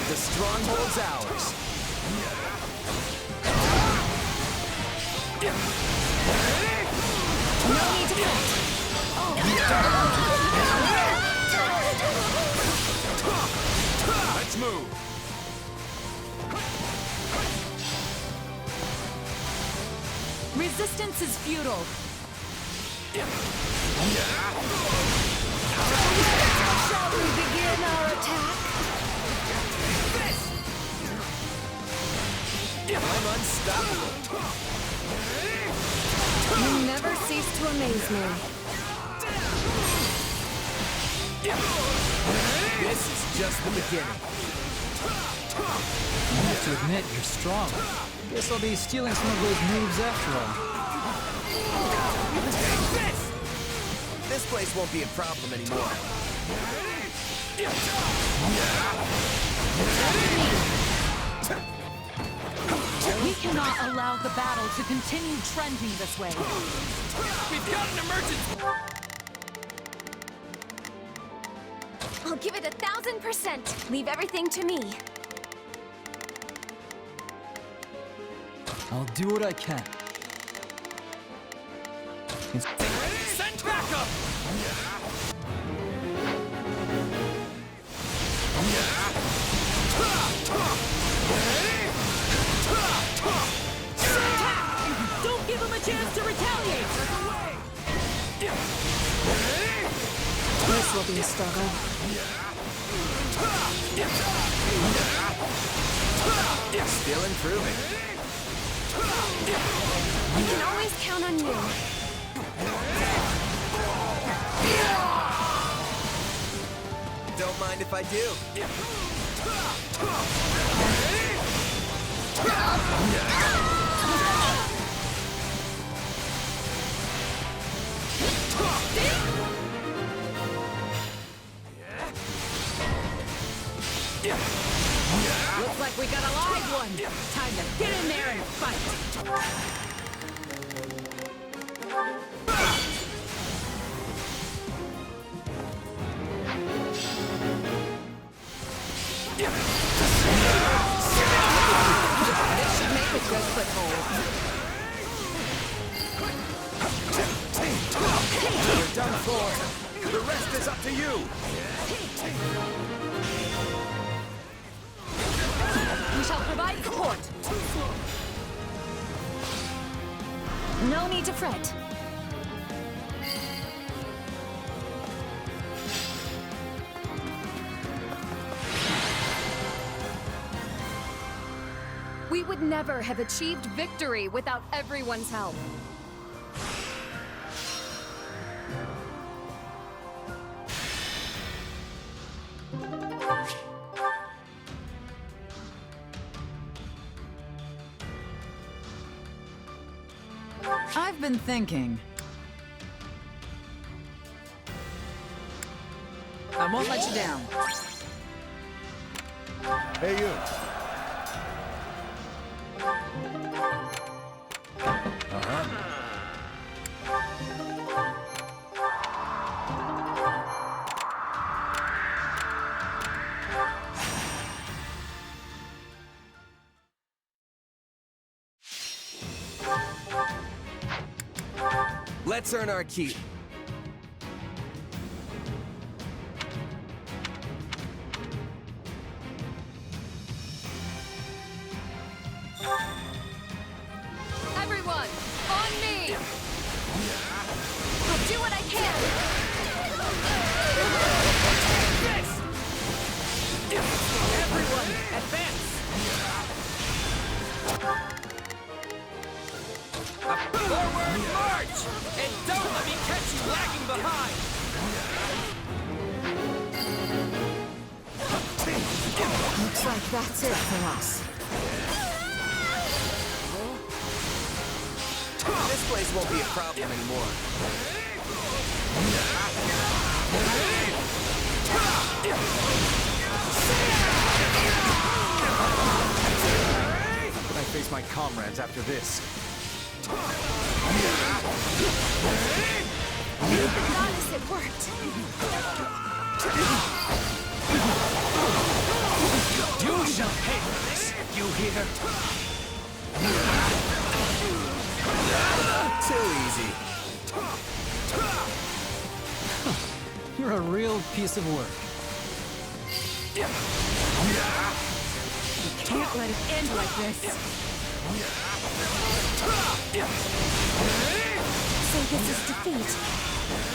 The stronghold's ours. No need to fight. Let's move. Resistance is futile. Shall we begin our attack? I'm unstoppable. You never cease to amaze me. This is just the beginning. I have to admit, you're strong. Guess I'll be stealing some of those moves after all. This place won't be a problem anymore. We cannot allow the battle to continue trending this way. We've got an emergency! I'll give it 1,000%. Leave everything to me. I'll do what I can. Send backup! Don't give him a chance to retaliate! This will be a struggle. Still improving. I can always count on you. Don't mind if I do. Looks like we got a live one. Time to get in there and fight. This should make a good foothold. You're done for. The rest is up to you. We shall provide support. No need to fret. We would never have achieved victory without everyone's help. I've been thinking. I won't let you down. Hey, you. Let's earn our keep. Everyone, on me! I'll do what I can! Everyone, advance! Forward march! And don't let me catch you lagging behind! Looks like that's it for us. This place won't be a problem anymore. How can I face my comrades after this? Goddess, it worked! You shall pay for this, you hear? Too easy. You're a real piece of work. You can't let it end like this. So this is defeat.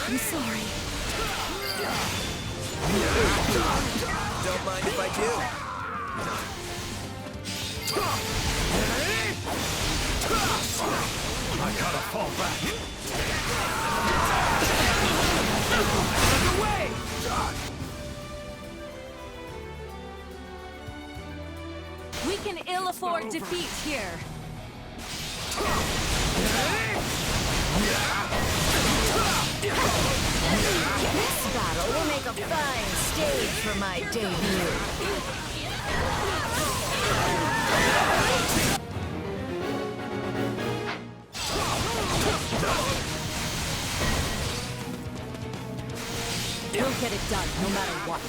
I'm sorry. Don't mind if I do. I gotta fall back. Away! We can ill afford defeat here. This battle will make a fine stage for my debut. We'll get it done, no matter what.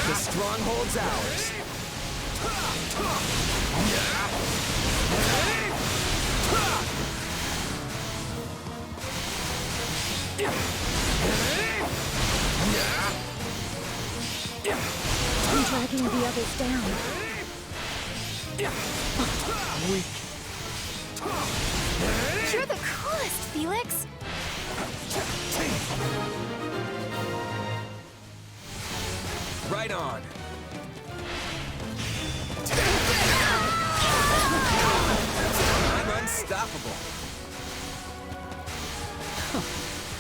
The stronghold's ours. I'm dragging the others down. Weak. You're the coolest, Felix! Right on. I'm unstoppable.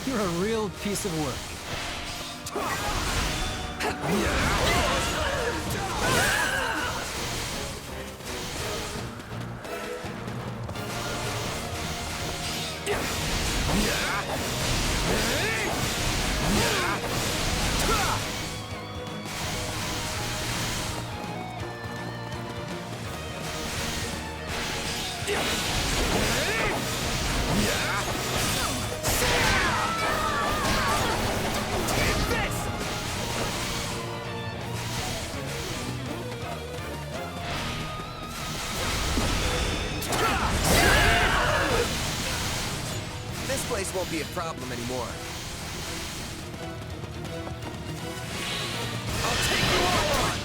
You're a real piece of work. This place won't be a problem anymore. I'll take you all on!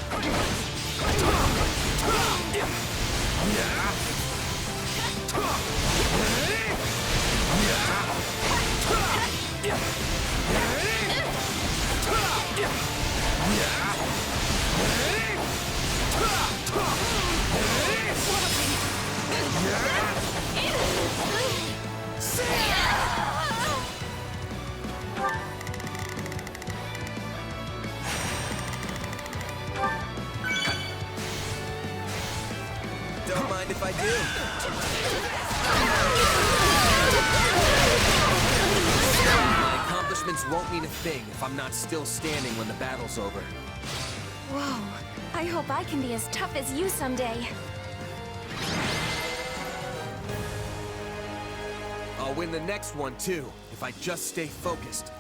Don't mind if I do. My accomplishments won't mean a thing if I'm not still standing when the battle's over. Whoa. I hope I can be as tough as you someday. I'll win the next one too, if I just stay focused.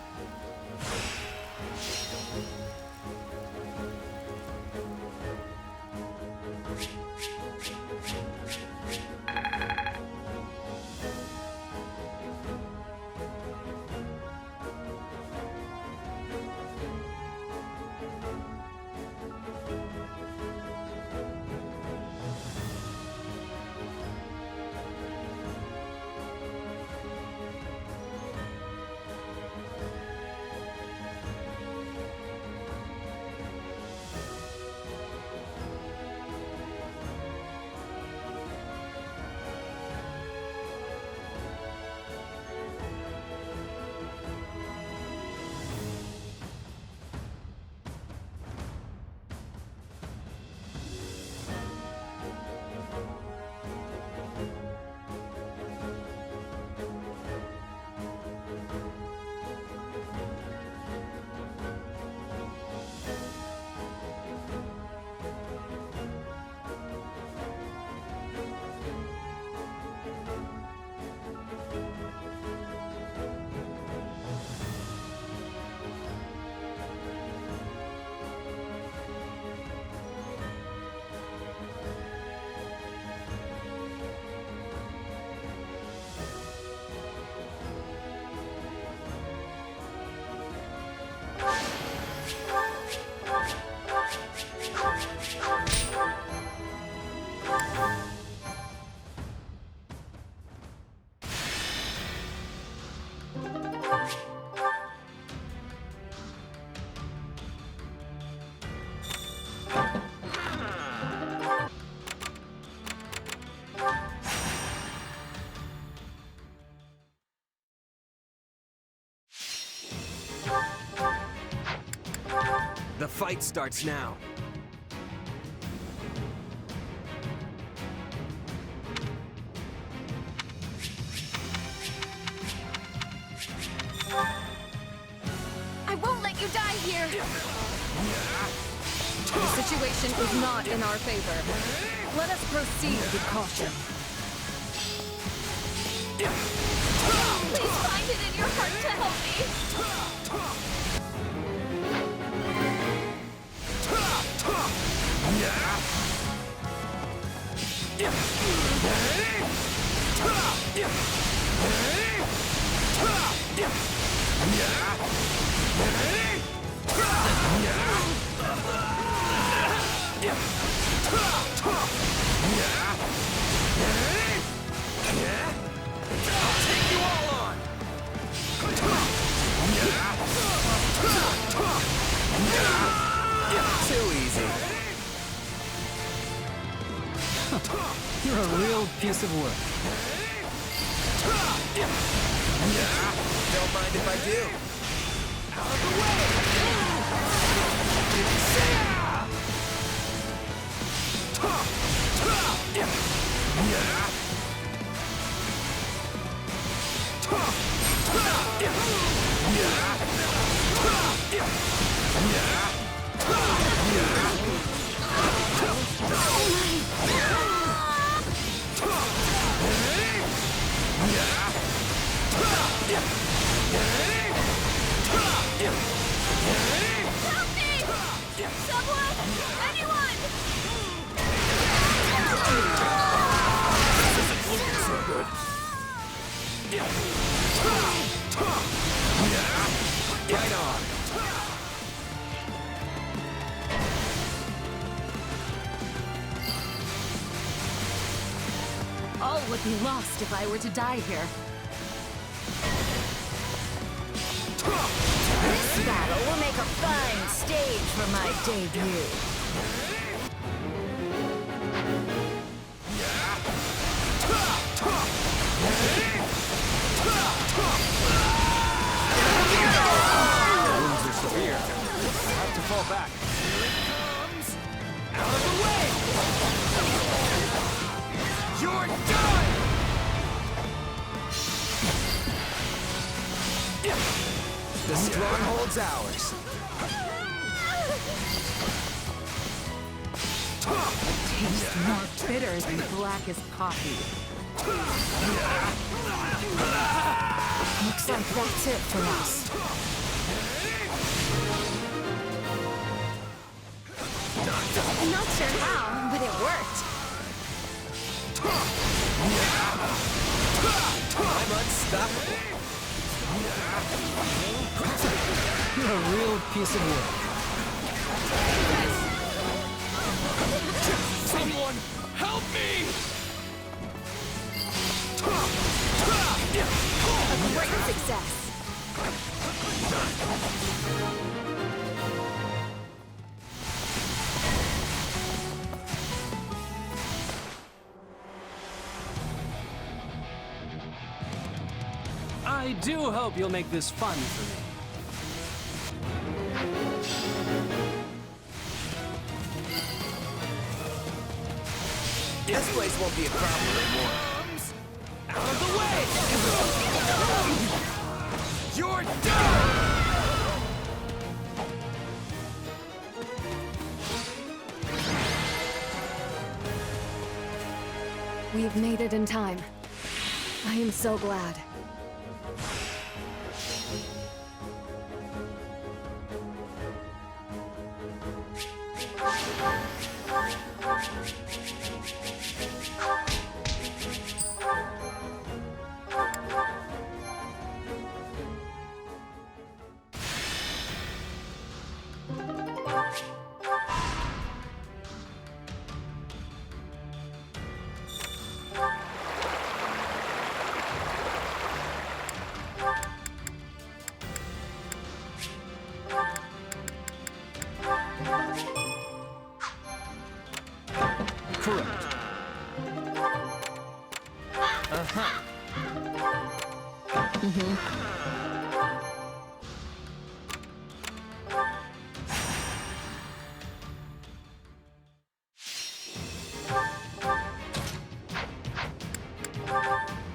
The fight starts now. I won't let you die here! The situation is not in our favor. Let us proceed with caution. Please find it in your heart to help me! Too easy. You're a real piece of work. Don't mind if I do. Out of the way! Help me! Someone! Anyone! So good. Right on. All would be lost if I were to die here. This battle will make a fine stage for my debut. Wounds are severe. I'll have to fall back. Here it comes! Out of the way! You're done! stronghold's ours. Tastes more bitter than blackest coffee. Looks like that's it for us. I'm not sure how, but it worked. I'm unstoppable. You're a real piece of work. Someone help me! A great success. I do hope you'll make this fun for me. This place won't be a problem anymore. Out of the way! You're done! We've made it in time. I am so glad. Correct.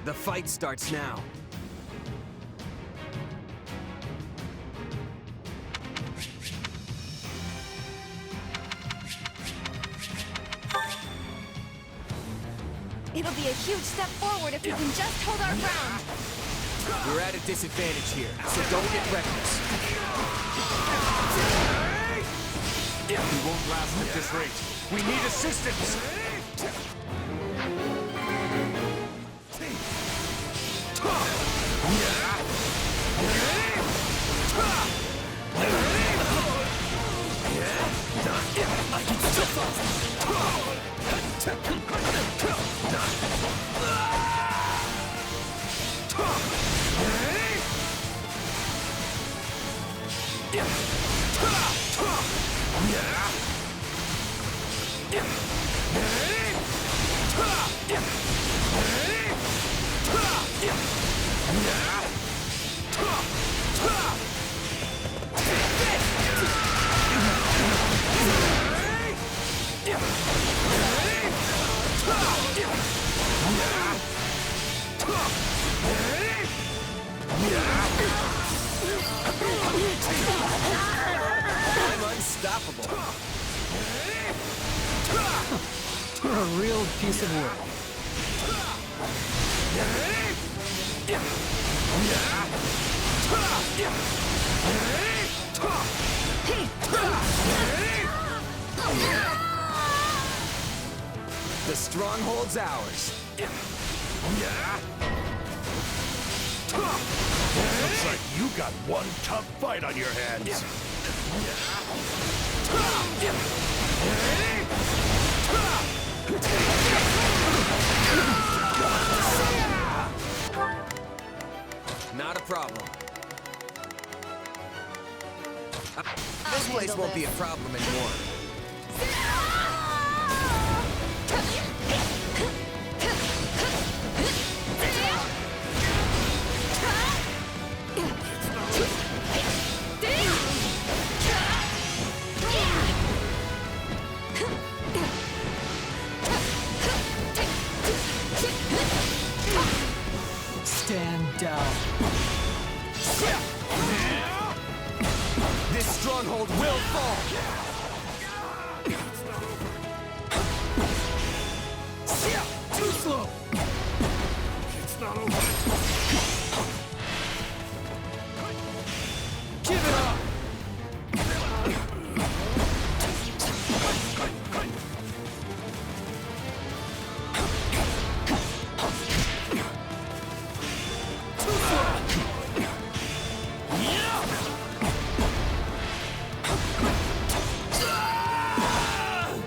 The fight starts now. It'll be a huge step forward if we can just hold our ground. We're at a disadvantage here, so don't get reckless. We won't last at this rate. We need assistance! I can still I'm unstoppable. You're a real piece of work. The stronghold's ours. Looks like you got one tough fight on your hands. Not a problem. This place won't be a problem anymore. Stand down. stronghold will fall! Too slow! It's not over. Give it up!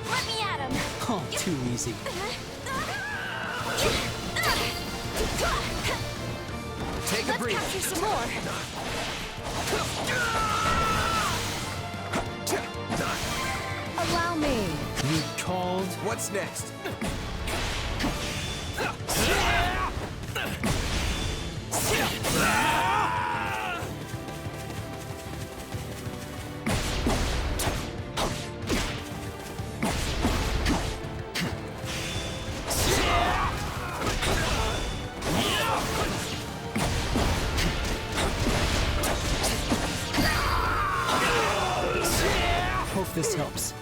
Let me at him! Oh, too easy. Take a breather. Let's capture some more! Allow me. You called? What's next? Hope this helps.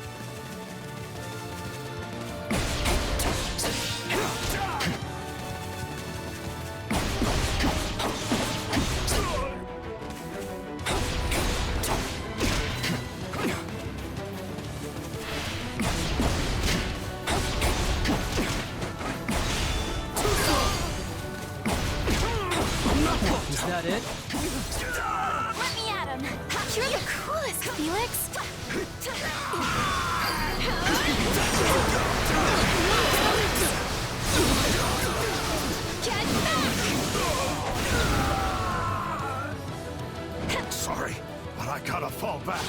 Is that it? Let me at him! You're the coolest, Felix! Get back! Sorry, but I gotta fall back.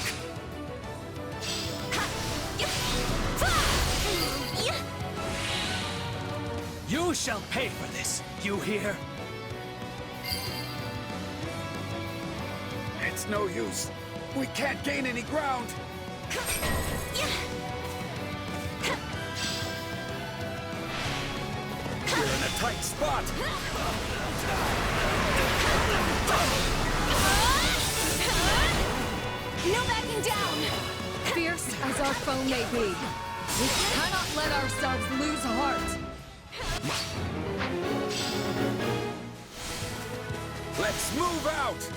You shall pay for this, you hear? It's no use. We can't gain any ground. We're in a tight spot! No backing down! Fierce as our foe may be, we cannot let ourselves lose heart. Let's move out!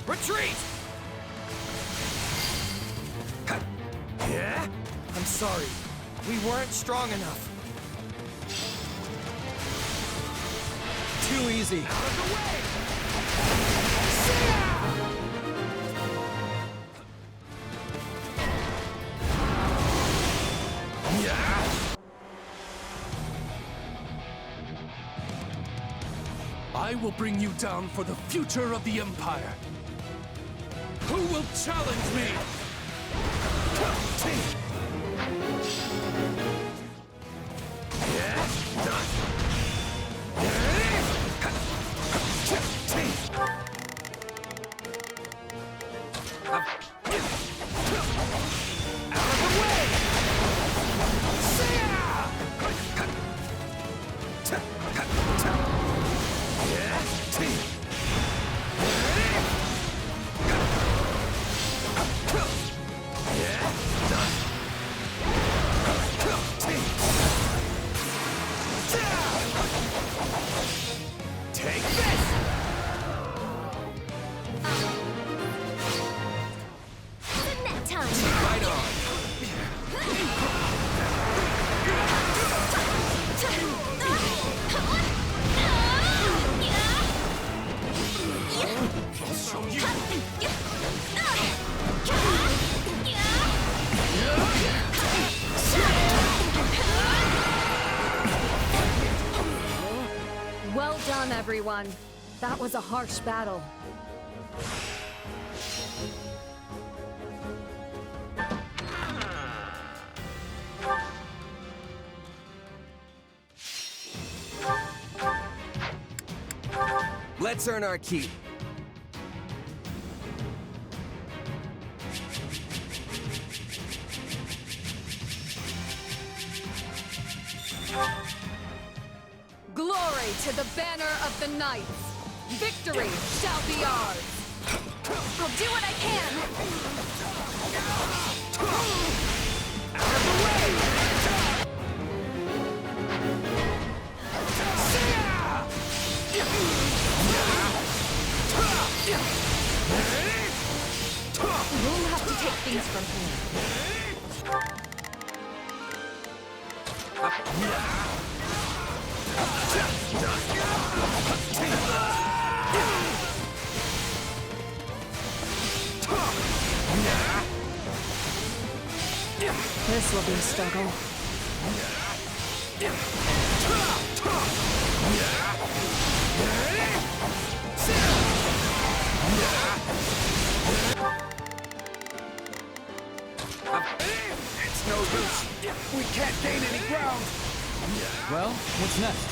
Retreat! Yeah? I'm sorry. We weren't strong enough. Too easy. Out of the way! Yeah! I will bring you down for the future of the Empire. Who will challenge me? Well done, everyone. That was a harsh battle. Let's earn our keep. Glory to the banner of the knights! Victory shall be ours! I'll do what I can! Out of the way! We'll have to take things from here. This will be a struggle. It's no use. We can't gain any ground. Well, what's next?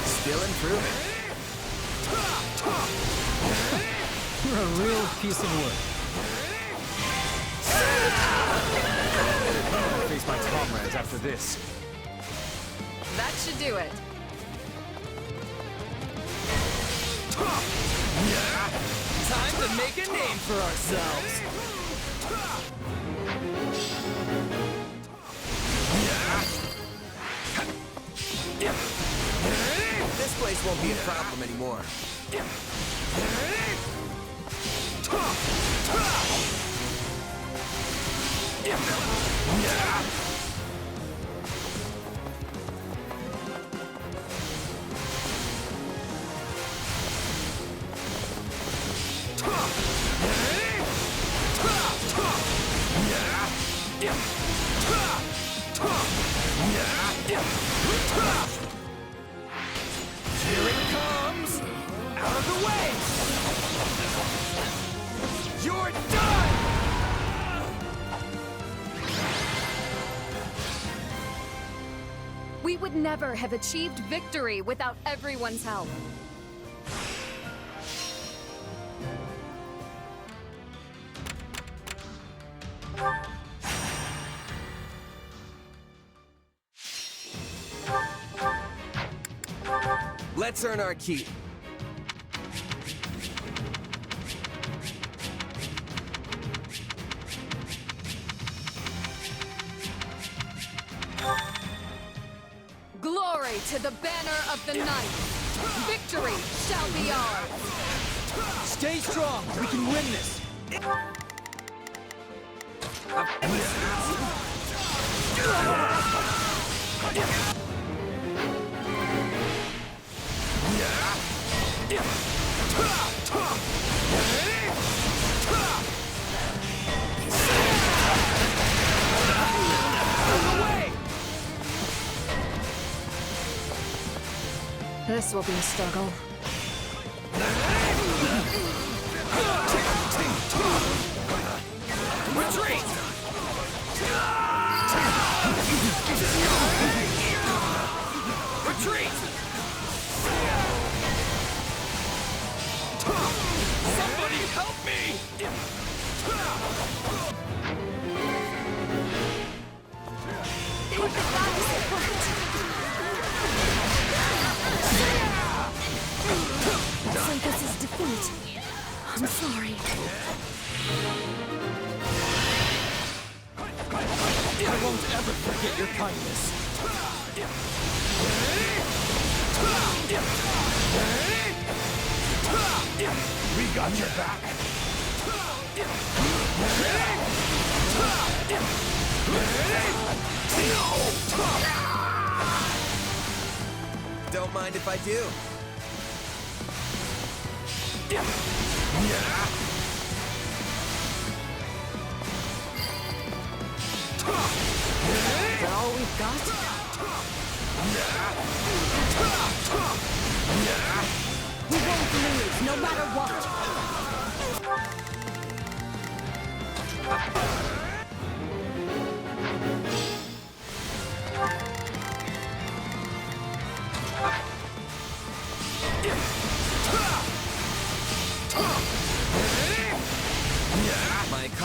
Still improving. You're a real piece of work. I'll face my comrades after this. That should do it. Time to make a name for ourselves. This place won't be a problem anymore. Here it comes! Out of the way! You're done! We would never have achieved victory without everyone's help. Let's earn our keep. Glory to the banner of the night! Victory shall be ours! Stay strong. We can win this. This will be a struggle. Retreat! Retreat! Somebody help me! Take the goddess support! So this is defeat. I'm sorry. I won't ever forget your kindness. We got your back. Don't mind if I do. Is that all we've got? We won't lose, no matter what.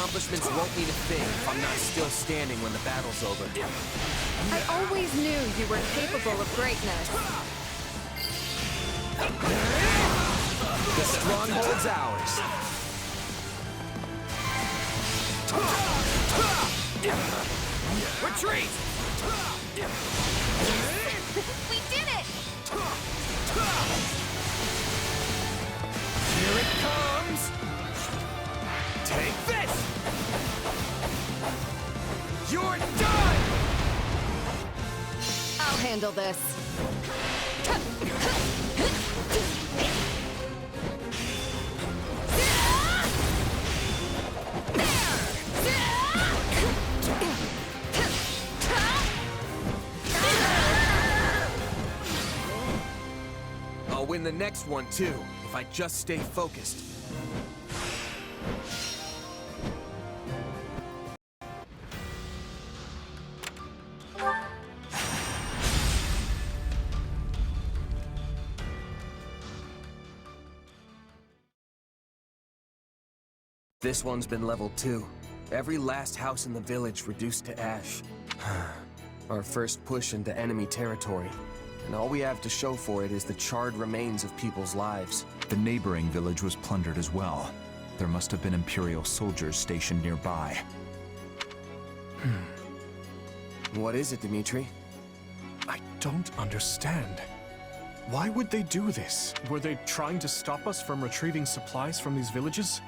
accomplishments won't mean a thing if I'm not still standing when the battle's over. I always knew you were capable of greatness. The stronghold's ours. Retreat! We did it! Here it comes! Take this! You're done! I'll handle this. I'll win the next one too, if I just stay focused. This one's been leveled too. Every last house in the village reduced to ash. Our first push into enemy territory. And all we have to show for it is the charred remains of people's lives. The neighboring village was plundered as well. There must have been Imperial soldiers stationed nearby. What is it, Dimitri? I don't understand. Why would they do this? Were they trying to stop us from retrieving supplies from these villages?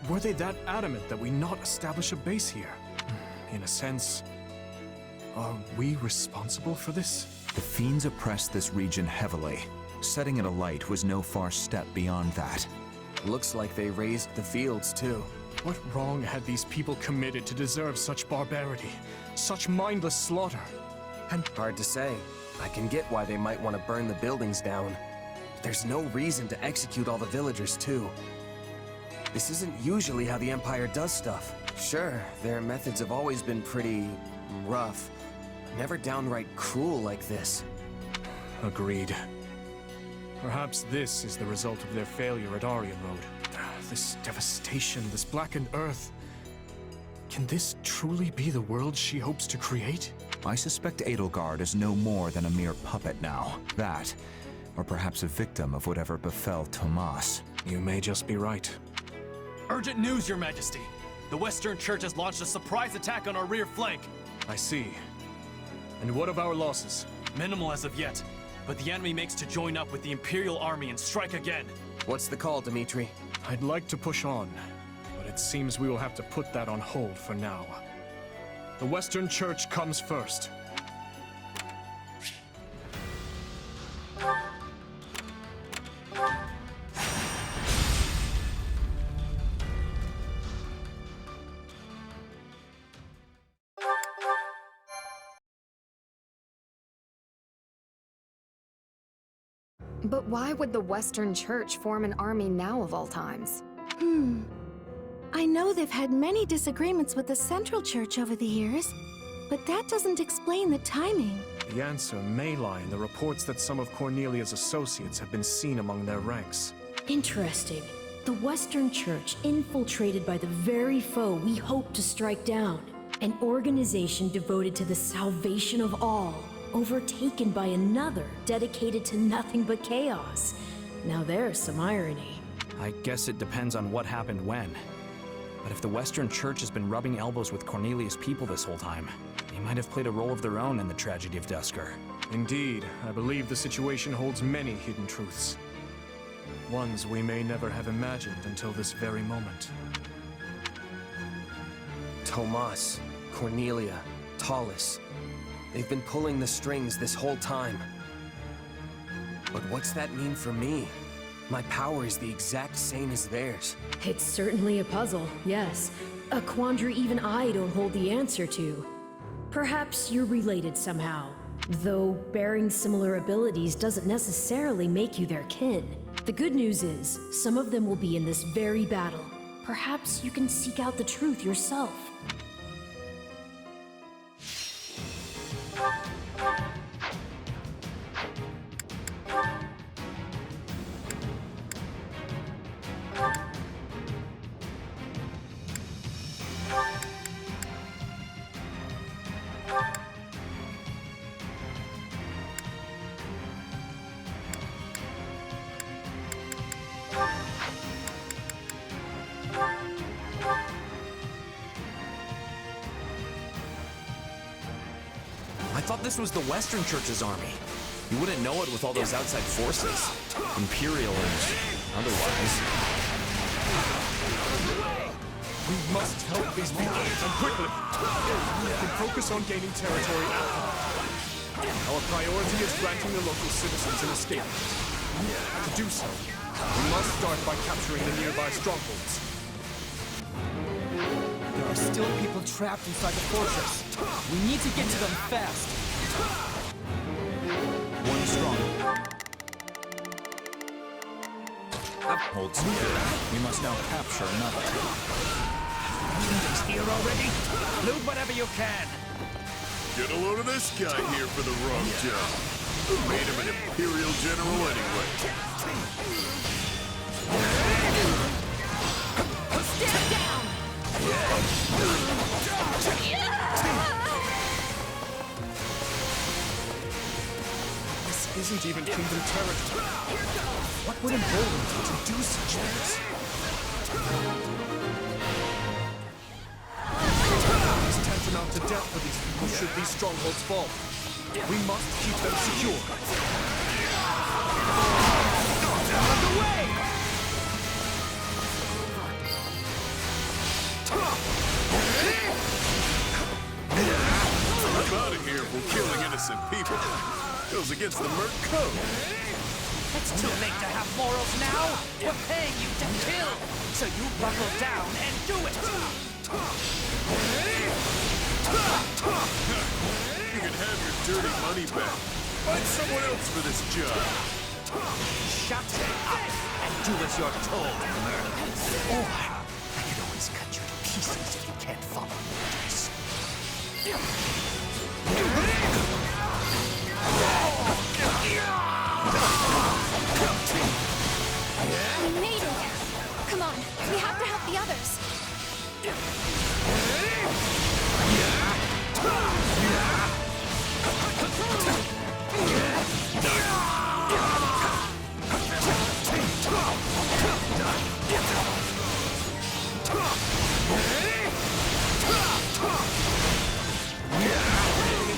Were they that adamant that we not establish a base here? In a sense, are we responsible for this? The fiends oppressed this region heavily. Setting it alight was no far step beyond that. Looks like they raised the fields, too. What wrong had these people committed to deserve such barbarity? Such mindless slaughter? And hard to say. I can get why they might want to burn the buildings down. There's no reason to execute all the villagers, too. This isn't usually how the Empire does stuff. Sure, their methods have always been pretty rough. Never downright cruel like this. Agreed. Perhaps this is the result of their failure at Aryan Road. This devastation, this blackened earth. Can this truly be the world she hopes to create? I suspect Edelgard is no more than a mere puppet now. That, or perhaps a victim of whatever befell Tomas. You may just be right. Urgent news, Your Majesty! The Western Church has launched a surprise attack on our rear flank. I see. And what of our losses? Minimal as of yet, but the enemy makes to join up with the Imperial Army and strike again. What's the call, Dimitri? I'd like to push on, but it seems we will have to put that on hold for now. The Western Church comes first. But why would the Western Church form an army now of all times? I know they've had many disagreements with the Central Church over the years, but that doesn't explain the timing. The answer may lie in the reports that some of Cornelia's associates have been seen among their ranks. Interesting. The Western Church infiltrated by the very foe we hope to strike down. An organization devoted to the salvation of all, overtaken by another dedicated to nothing but chaos. Now there's some irony. I guess it depends on what happened when. But if the Western Church has been rubbing elbows with Cornelius' people this whole time, they might have played a role of their own in the tragedy of Duscur. Indeed, I believe the situation holds many hidden truths. Ones we may never have imagined until this very moment. Tomas, Cornelia, Tallis. They've been pulling the strings this whole time. But what's that mean for me? My power is the exact same as theirs. It's certainly a puzzle, yes. A quandary even I don't hold the answer to. Perhaps you're related somehow. Though bearing similar abilities doesn't necessarily make you their kin. The good news is, some of them will be in this very battle. Perhaps you can seek out the truth yourself. thought this was the Western Church's army. You wouldn't know it with all those outside forces. Imperial and otherwise. We must help these people, and quickly! We can focus on gaining territory after. Our priority is granting the local citizens an escape. To do so, we must start by capturing the nearby strongholds. There are still people trapped inside the fortress. We need to get to them fast. One strong. Hold secure. We must now capture another. Kingdom's here already? Loot whatever you can. Get a load of this guy here for the wrong job. Who made him an Imperial General anyway? Stand down! This isn't even Kingdom territory. What would embolden them to do such things? It's tantamount to death for these people should these strongholds fall. We must keep them secure. Out of the way! I'm out of here for killing innocent people. Goes against the Merc Code. It's too late to have morals now. We're paying you to kill, so you buckle down and do it. You can have your dirty money back. Find someone else for this job. Shut up and do as you're told, murderer. Or I can always cut you to pieces if you can't follow orders. We made it! Come on, we have to help the others.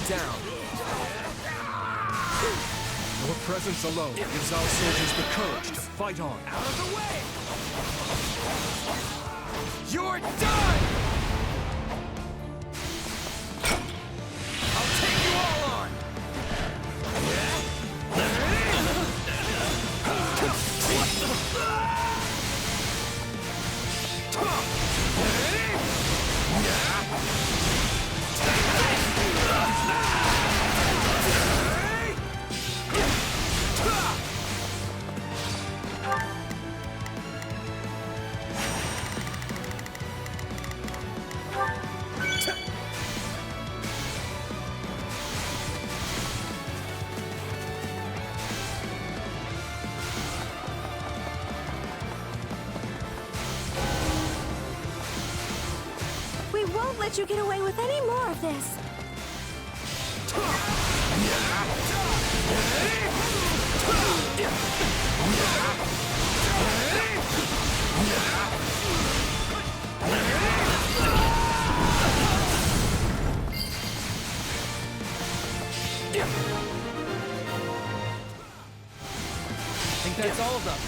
Down. Your presence alone gives our soldiers the courage to fight on. Out of the way! You're done! I'll take you all on! We won't let you get away with any more of this. I think that's all of them.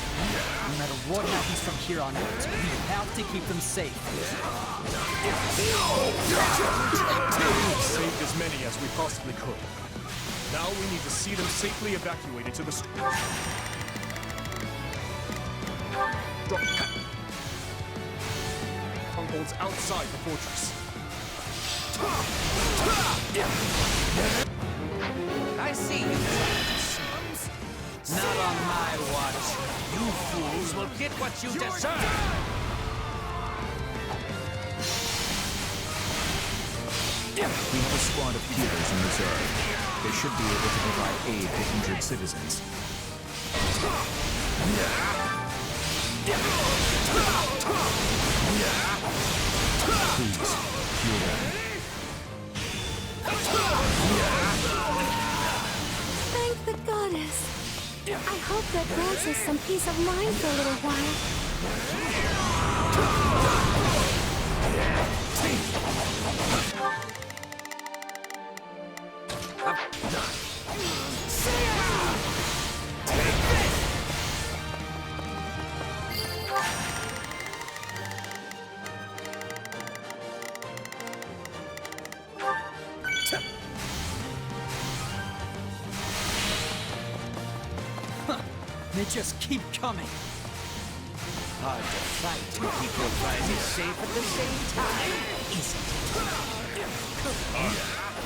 No matter what happens from here on out, we have to keep them safe. We've saved as many as we possibly could. Now we need to see them safely evacuated to the strongholds outside the fortress. I see you, sons. Not on my watch. You fools will get what you deserve. We have a squad of healers in reserve. They should be able to provide aid to injured citizens. Please, heal them. Thank the goddess. I hope that grants us some peace of mind for a little while. They just keep coming. Hard to fight and keep your prizes safe at the same time, isn't it?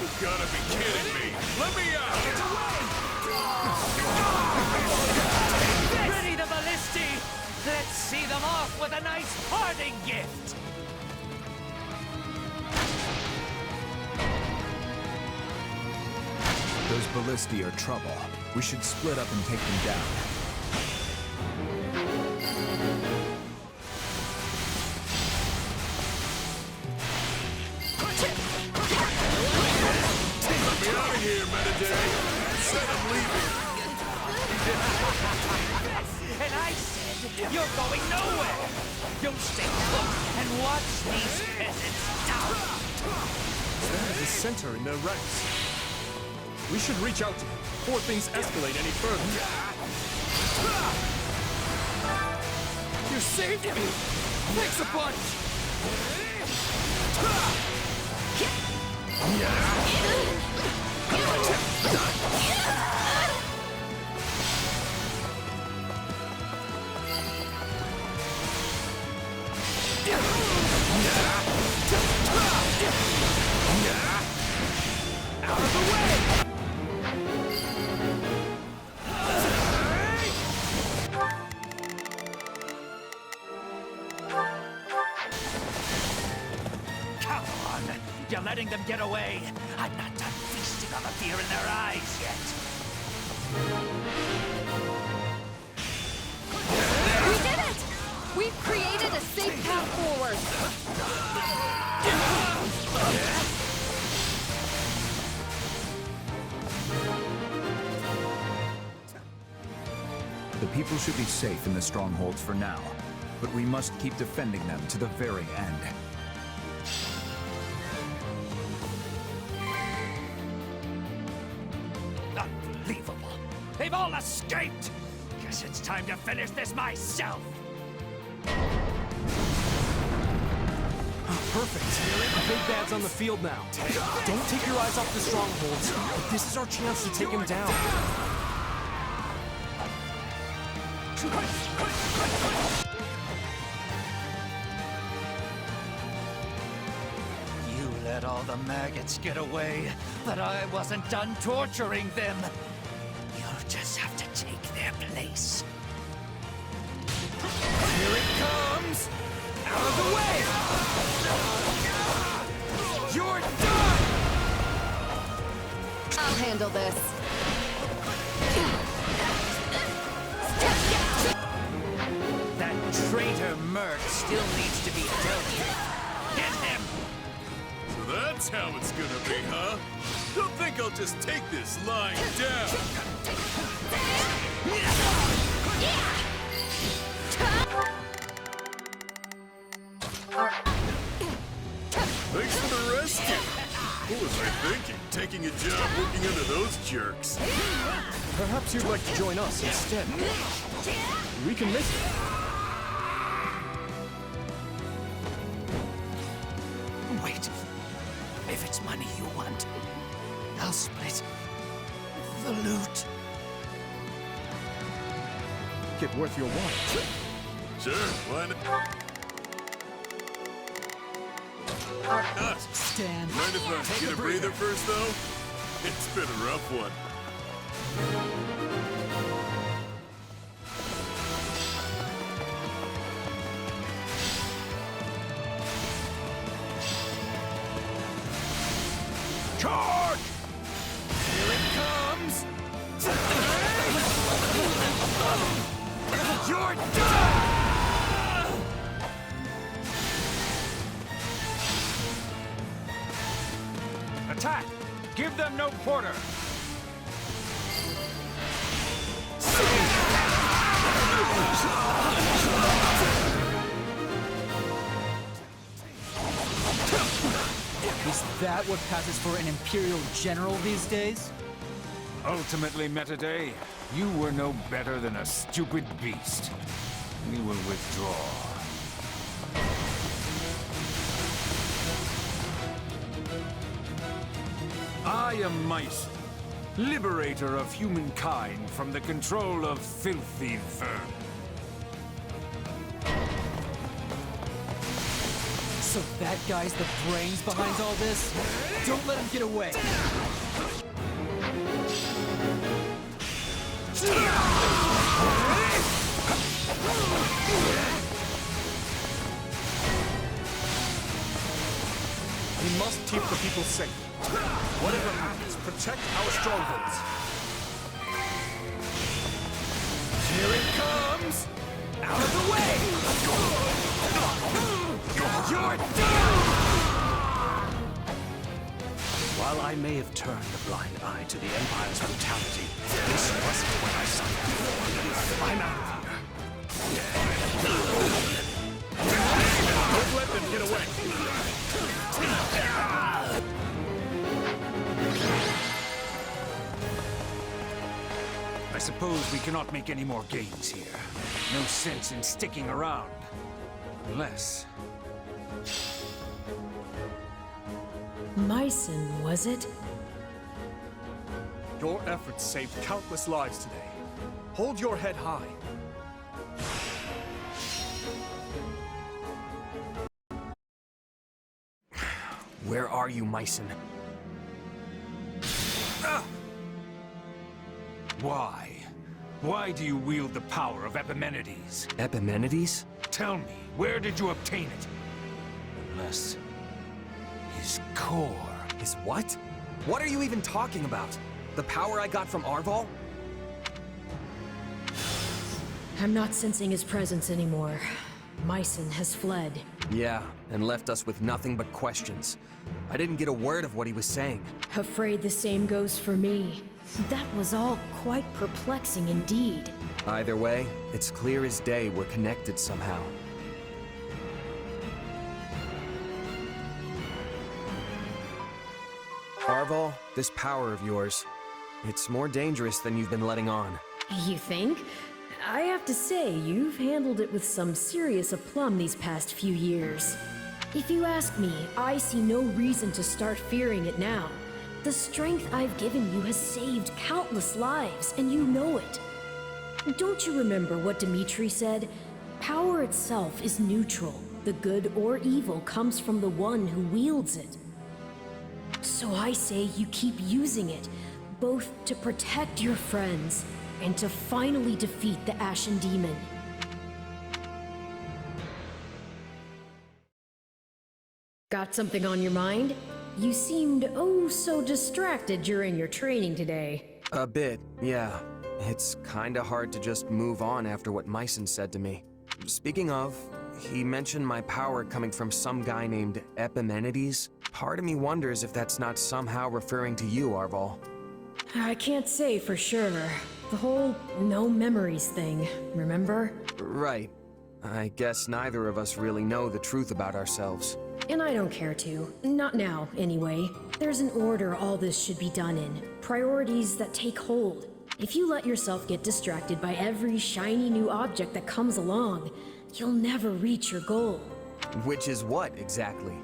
You gotta be kidding me! Let me out! Ready the ballisti! Let's see them off with a nice parting gift! Those ballisti are trouble. We should split up and take them down. Let me out of here, Mediday! You said I'm leaving! And I said, you're going nowhere! You'll stay put and watch these peasants die! There is a center in their ranks. We should reach out to them before things escalate any further. You saved me! Thanks a bunch! Out of the way! Come on! You're letting them get away! I'm not done feasting on the fear in their eyes yet! We did it! We've created a safe path forward! The people should be safe in the strongholds for now, but we must keep defending them to the very end. Unbelievable! They've all escaped! Guess it's time to finish this myself! Perfect. The big bad's on the field now. Don't take your eyes off the strongholds. This is our chance to take him down. You let all the maggots get away, but I wasn't done torturing them. You'll just have to take their place. Here it comes! Out of the way! You're done! I'll handle this. That traitor Merc still needs to be dealt with. Get him! So that's how it's gonna be, huh? Don't think I'll just take this lying down! Thanks for the rescue! What was I thinking? Taking a job working under those jerks? Perhaps you'd like to join us instead. We can make it. Wait. If it's money you want, I'll split the loot. Get worth your while. Sure, why not? Stan. Mind if I get a breather first, though? It's been a rough one. Charge! Here it comes! You're done! Attack! Give them no quarter! Is that what passes for an Imperial General these days? Ultimately, Metaday, you were no better than a stupid beast. We will withdraw. I am might. liberator of humankind from the control of filthy vermin. So that guy's the brains behind all this? Don't let him get away! We must keep the people safe. Whatever happens, protect our strongholds. Here it comes! Out of the way! You're done! While I may have turned a blind eye to the Empire's brutality, this wasn't what I signed up for. I'm out of here. Don't let them get away. I suppose we cannot make any more gains here. No sense in sticking around. Unless... Mycen, was it? Your efforts saved countless lives today. Hold your head high. Where are you, Mycen? Why? Why do you wield the power of Epimenides? Epimenides? Tell me, where did you obtain it? Unless... his core... His what? What are you even talking about? The power I got from Arval? I'm not sensing his presence anymore. Mycen has fled. Yeah, and left us with nothing but questions. I didn't get a word of what he was saying. Afraid the same goes for me. That was all quite perplexing indeed. Either way, it's clear as day we're connected somehow. Arval, this power of yours, it's more dangerous than you've been letting on. You think? I have to say, you've handled it with some serious aplomb these past few years. If you ask me, I see no reason to start fearing it now. The strength I've given you has saved countless lives, and you know it. Don't you remember what Dimitri said? Power itself is neutral. The good or evil comes from the one who wields it. So I say you keep using it, both to protect your friends and to finally defeat the Ashen Demon. Got something on your mind? You seemed oh so distracted during your training today. A bit, yeah. It's kinda hard to just move on after what Mycen said to me. Speaking of, he mentioned my power coming from some guy named Epimenides. Part of me wonders if that's not somehow referring to you, Arval. I can't say for sure. The whole no memories thing, remember? Right. I guess neither of us really know the truth about ourselves. And I don't care to. Not now, anyway. There's an order all this should be done in. Priorities that take hold. If you let yourself get distracted by every shiny new object that comes along, you'll never reach your goal. Which is what, exactly?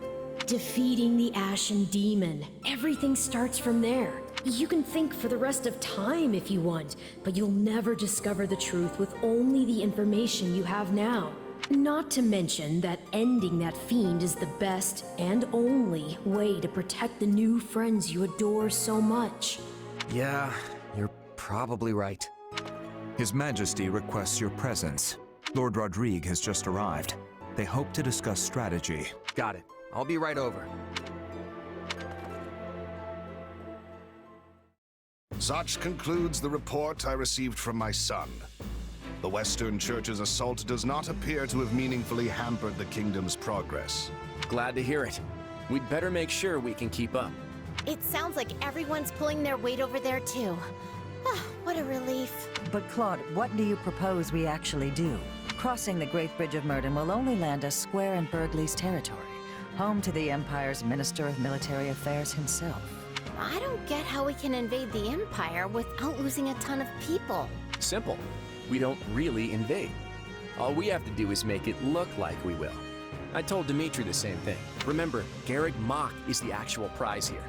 Defeating the Ashen Demon. Everything starts from there. You can think for the rest of time if you want, but you'll never discover the truth with only the information you have now. Not to mention that ending that fiend is the best and only way to protect the new friends you adore so much. Yeah, you're probably right. His Majesty requests your presence. Lord Rodrigue has just arrived. They hope to discuss strategy. Got it. I'll be right over. Such concludes the report I received from my son. The Western Church's assault does not appear to have meaningfully hampered the kingdom's progress. Glad to hear it. We'd better make sure we can keep up. It sounds like everyone's pulling their weight over there too. What a relief. But Claude, what do you propose we actually do? Crossing the Great Bridge of Murden will only land us square in Burgley's territory, home to the Empire's Minister of Military Affairs himself. I don't get how we can invade the Empire without losing a ton of people. Simple. We don't really invade. All we have to do is make it look like we will. I told Dimitri the same thing. Remember, Garreg Mach is the actual prize here.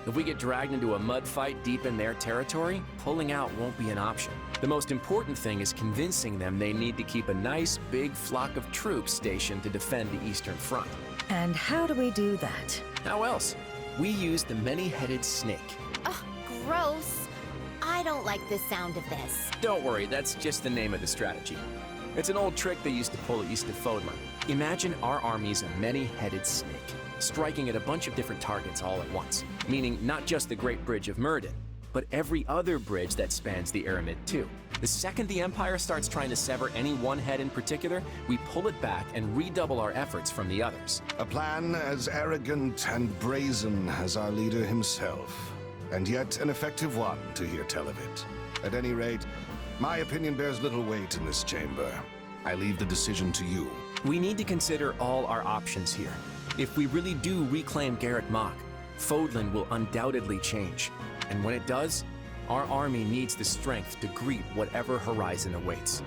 If we get dragged into a mud fight deep in their territory, pulling out won't be an option. The most important thing is convincing them they need to keep a nice, big flock of troops stationed to defend the Eastern Front. And how do we do that? How else? We use the many-headed snake. Ugh, gross. I don't like the sound of this. Don't worry, that's just the name of the strategy. It's an old trick they used to pull east of Fodlan. Imagine our army's a many-headed snake, striking at a bunch of different targets all at once, meaning not just the Great Bridge of Myrddin, but every other bridge that spans the Aramid too. The second the Empire starts trying to sever any one head in particular, we pull it back and redouble our efforts from the others. A plan as arrogant and brazen as our leader himself, and yet an effective one to hear tell of it. At any rate, my opinion bears little weight in this chamber. I leave the decision to you. We need to consider all our options here. If we really do reclaim Garreg Mach, Fodlan will undoubtedly change. And when it does, our army needs the strength to greet whatever horizon awaits.